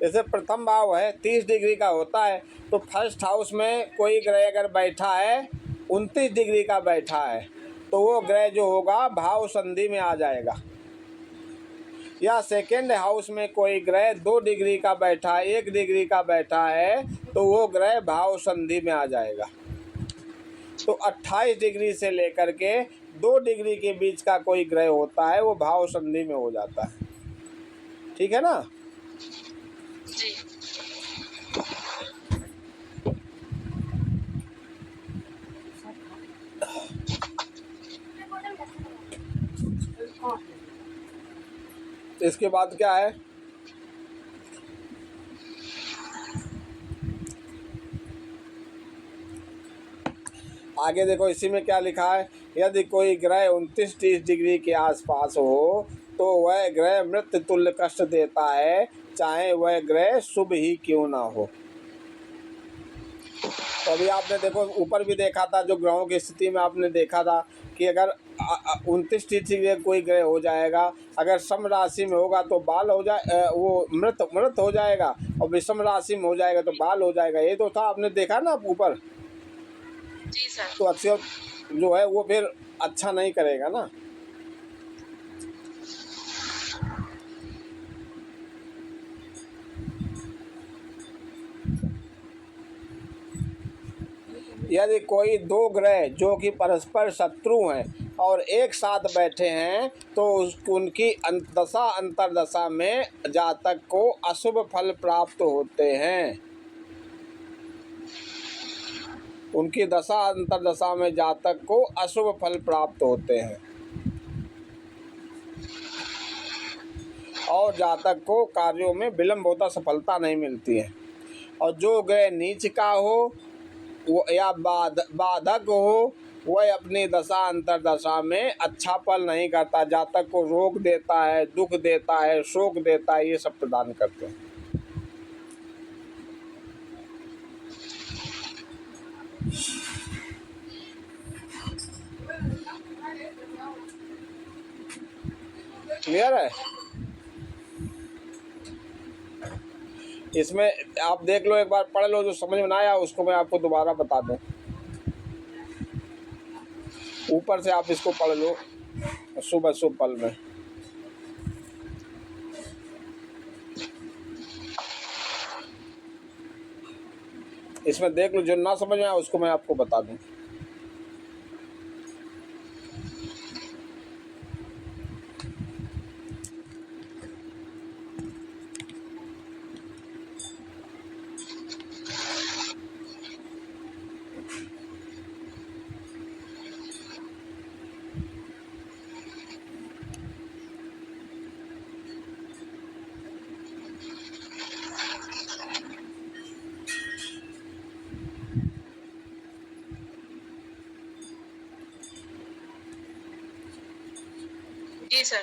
जैसे प्रथम भाव है 30 डिग्री का होता है, तो फर्स्ट हाउस में कोई ग्रह अगर बैठा है 29 डिग्री का बैठा है, तो वो ग्रह जो होगा भाव संधि में आ जाएगा। या सेकेंड हाउस में कोई ग्रह 2 डिग्री का बैठा है, 1 डिग्री का बैठा है, तो वो ग्रह भाव संधि में आ जाएगा। तो 28 डिग्री से लेकर के 2 डिग्री के बीच का कोई ग्रह होता है वो भाव संधि में हो जाता है। ठीक है ना? जी। इसके बाद क्या है? आगे देखो, इसी में क्या लिखा है? यदि कोई ग्रह 29-30 डिग्री के आसपास हो तो वह ग्रह मृत्यु तुल्य कष्ट देता है, चाहे वह ग्रह शुभ ही क्यों ना हो। तो अभी आपने देखो ऊपर भी देखा था, जो ग्रहों की स्थिति में आपने देखा था कि अगर 29 डिग्री कोई ग्रह हो जाएगा, अगर सम राशि में होगा तो बाल हो जाए, वो मृत हो जाएगा, और विषम राशि में हो जाएगा तो बाल हो जाएगा। ये तो था, आपने देखा ना ऊपर। जी सर। तो अक्षर जो है वो फिर अच्छा नहीं करेगा ना। यदि कोई दो ग्रह जो कि परस्पर शत्रु हैं और एक साथ बैठे हैं तो उनकी दशा अंतर्दशा में जातक को अशुभ फल प्राप्त होते हैं। उनकी दशा अंतर्दशा में जातक को अशुभ फल प्राप्त होते हैं और जातक को कार्यों में विलंब होता, सफलता नहीं मिलती है। और जो ग्रह नीच का हो वो या बाधक हो, वह अपनी दशा अंतर्दशा में अच्छा फल नहीं करता, जातक को रोग देता है, दुख देता है, शोक देता है, ये सब प्रदान करते हैं। क्लियर है? इसमें आप देख लो, एक बार पढ़ लो, जो समझ में ना आया उसको मैं आपको दोबारा बता दूं। ऊपर से आप इसको पढ़ लो शुभ अशुभ फल में। इसमें देख लो, जो ना समझ में आया उसको मैं आपको बता दूं। जी सर।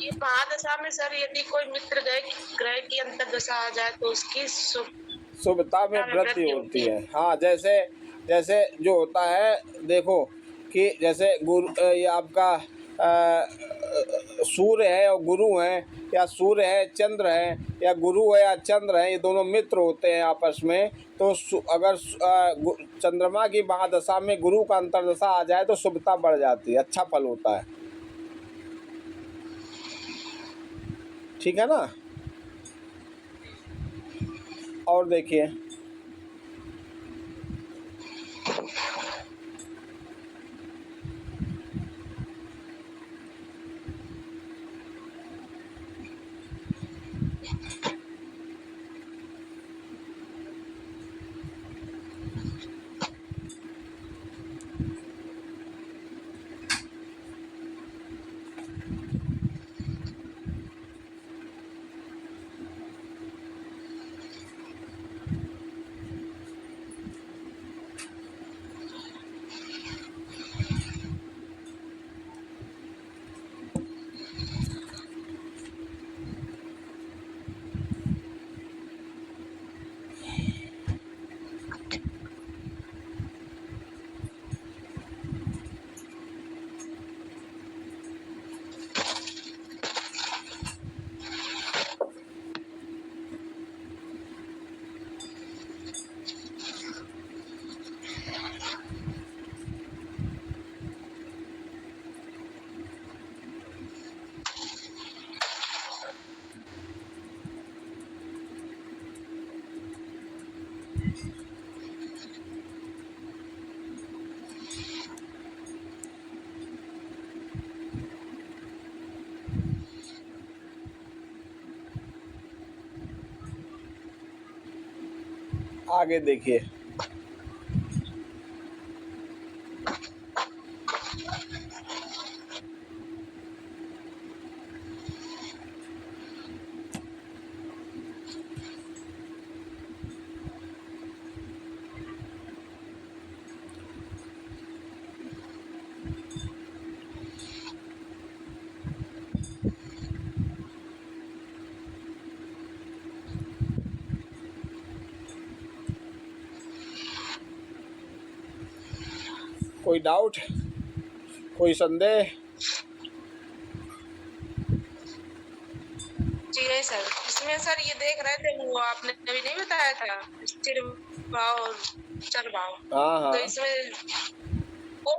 ये महादशा में सर यदि कोई मित्र ग्रह की अंतर्दशा आ जाए तो उसकी शुभता में वृद्धि होती है। हाँ, जैसे जैसे जो होता है, देखो कि जैसे गुरु ये आपका सूर्य है और गुरु है, या सूर्य है चंद्र है, या गुरु है या चंद्र है, ये दोनों मित्र होते हैं आपस में। तो अगर चंद्रमा की महादशा में गुरु का अंतर्दशा आ जाए तो शुभता बढ़ जाती है, अच्छा फल होता है। ठीक है ना? और देखिए, आगे देखिए, कोई डाउट, कोई संदेह? जी नहीं सर, इसमें सर ये देख रहे थे, वो आपने अभी नहीं बताया था स्थिर भाव और चर भाव। हाँ तो हाँ। इसमें वो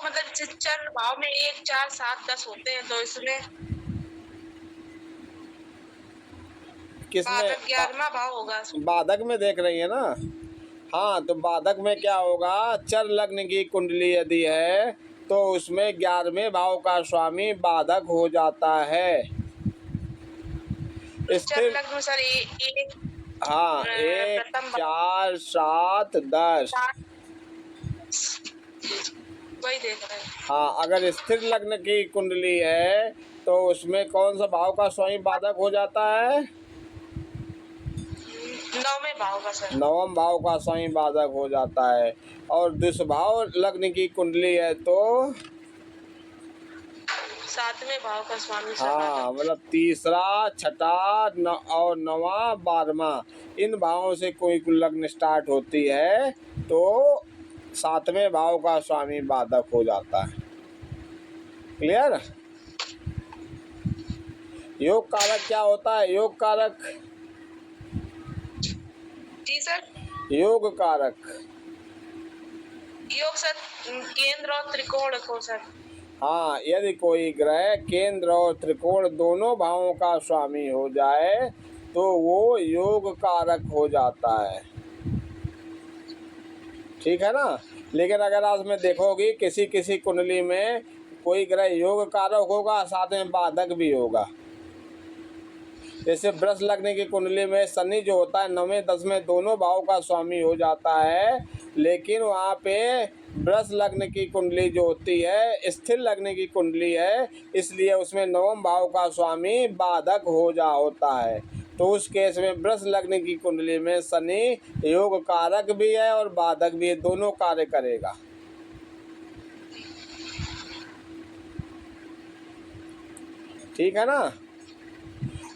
मतलब चर भाव में 1, 4, 7, 10 होते हैं, तो इसमें किसमें? 11वां भाव होगा। बाधक में देख रही है ना? हाँ, तो बाधक में क्या होगा, चर लग्न की कुंडली यदि है तो उसमें 11वें भाव का स्वामी बाधक हो जाता है। चर स्थिर, लग्न सर एक हाँ, 1, प्रथम 4, 7, 10, वही देख रहे हैं। हाँ, अगर स्थिर लग्न की कुंडली है तो उसमें कौन सा भाव का स्वामी बाधक हो जाता है? 9वें भाव का सर। 9वें भाव का स्वामी बाधक हो जाता है। और दुष्भाव लग्न की कुंडली है तो 7वें भाव का स्वामी सर। हाँ, मतलब तीसरा, छठा और 9वां, 12वां, इन भावों से कोई लग्न स्टार्ट होती है तो 7वें भाव का स्वामी बाधक हो जाता है। क्लियर? योग कारक क्या होता है? योग कारक, जी सर। योग कारक, योग सर केंद्र और त्रिकोण को सर। हाँ, यदि कोई ग्रह केंद्र और त्रिकोण दोनों भावों का स्वामी हो जाए तो वो योग कारक हो जाता है। ठीक है ना? लेकिन अगर आज में देखोगी किसी किसी कुंडली में कोई ग्रह योग कारक होगा, साथ में बाधक भी होगा। जैसे वृष लग्न की कुंडली में शनि जो होता है 9वें 10वें दोनों भाव का स्वामी हो जाता है, लेकिन वहाँ पे वृष लग्न की कुंडली जो होती है स्थिर लग्न की कुंडली है, इसलिए उसमें 9वें भाव का स्वामी बाधक होता है। तो उस केस में वृष लग्न की कुंडली में शनि योग कारक भी है और बाधक भी है, दोनों कार्य करेगा। ठीक है ना?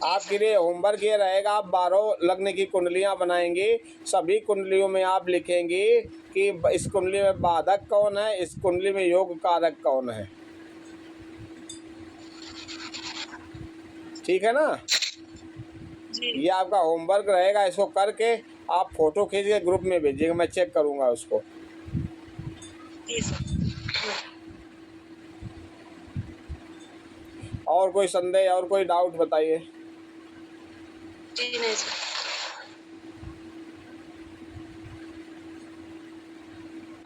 आपके लिए होमवर्क ये रहेगा, आप 12 लग्न की कुंडलियां बनाएंगी, सभी कुंडलियों में आप लिखेंगी कि इस कुंडली में बाधक कौन है, इस कुंडली में योग कारक कौन है। ठीक है ना? ये आपका होमवर्क रहेगा, इसको करके आप फोटो खींच के ग्रुप में भेजिएगा, मैं चेक करूंगा उसको। और कोई संदेह और कोई डाउट बताइए। जी नहीं सर।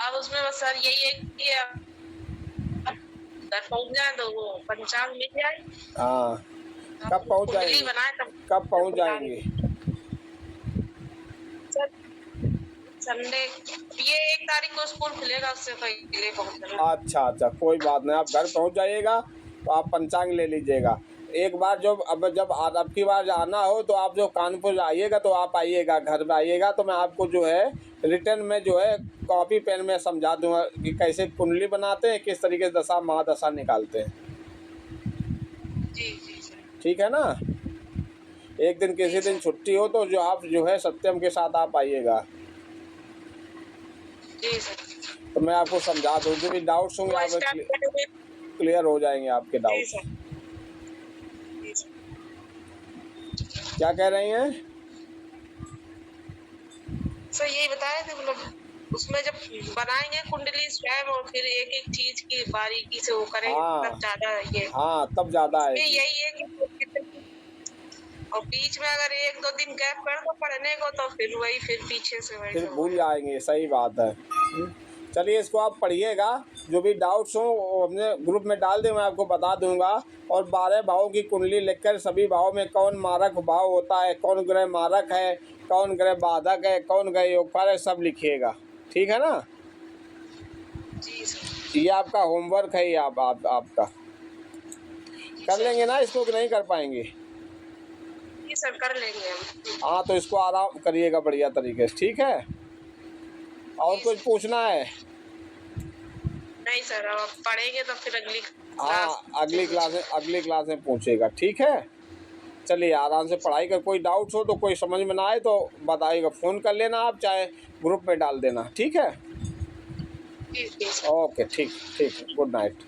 अब उसमें बस सर यही है कि घर पहुंच जाए तो वो पंचांग मिल जाए। हाँ, कब पहुंच जाएंगे? कब पहुंच जाएंगे? संडे, ये 1 तारीख को स्कूल खुलेगा, उससे पहले पहुंचना। अच्छा, कोई बात नहीं, आप घर पहुंच जाइएगा तो आप पंचांग ले लीजिएगा। एक बार जब अब की बार आना हो तो आप जो कानपुर आइएगा तो आप आइएगा, घर में आइएगा तो मैं आपको जो है रिटर्न में जो है कॉपी पेन में समझा दूंगा कि कैसे कुंडली बनाते हैं, किस तरीके से दशा महादशा निकालते हैं। जी। ठीक है ना? एक दिन किसी दिन छुट्टी हो तो जो आप जो है सत्यम के साथ आप आइएगा, जी सर। तो मैं आपको समझा दूँ, जो भी डाउट्स होंगे आप क्लियर हो जाएंगे आपके डाउट्स। क्या कह रही हैं? सर यही बताए थे, मतलब उसमें जब बनाएंगे कुंडली स्वयं और फिर एक एक चीज की बारीकी से वो करेंगे, तब ज्यादा ये। हाँ, तब ज्यादा है। यही है कि और बीच में अगर 1-2 दिन गैप कर दो पढ़ने को तो फिर पीछे से वही फिर भूल जाएंगे। सही बात है। चलिए, इसको आप पढ़िएगा, जो भी डाउट्स हो वो अपने ग्रुप में डाल दें, मैं आपको बता दूंगा। और 12 भावों की कुंडली लिखकर सभी भावों में कौन मारक भाव होता है, कौन ग्रह मारक है, कौन ग्रह बाधक है, कौन ग्रह योगकार है, सब लिखिएगा। ठीक है ना? जी सर। ये आपका होमवर्क है, ये आपका कर लेंगे ना इसको कि नहीं कर पाएंगे? जी सर, कर लेंगे हम। हाँ, तो इसको आराम करिएगा बढ़िया तरीके से। ठीक है? और कुछ पूछना है? नहीं सर, अब पढ़ेंगे तो फिर अगली अगली क्लास में पूछेगा। ठीक है? चलिए, आराम से पढ़ाई कर। कोई डाउट्स हो तो, कोई समझ में ना आए तो बताइएगा, फ़ोन कर लेना आप, चाहे ग्रुप में डाल देना। ठीक है? जी सर। ओके, ठीक ठीक, गुड नाइट।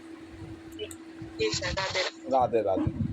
जी सर, राधे राधे। राधे राधे।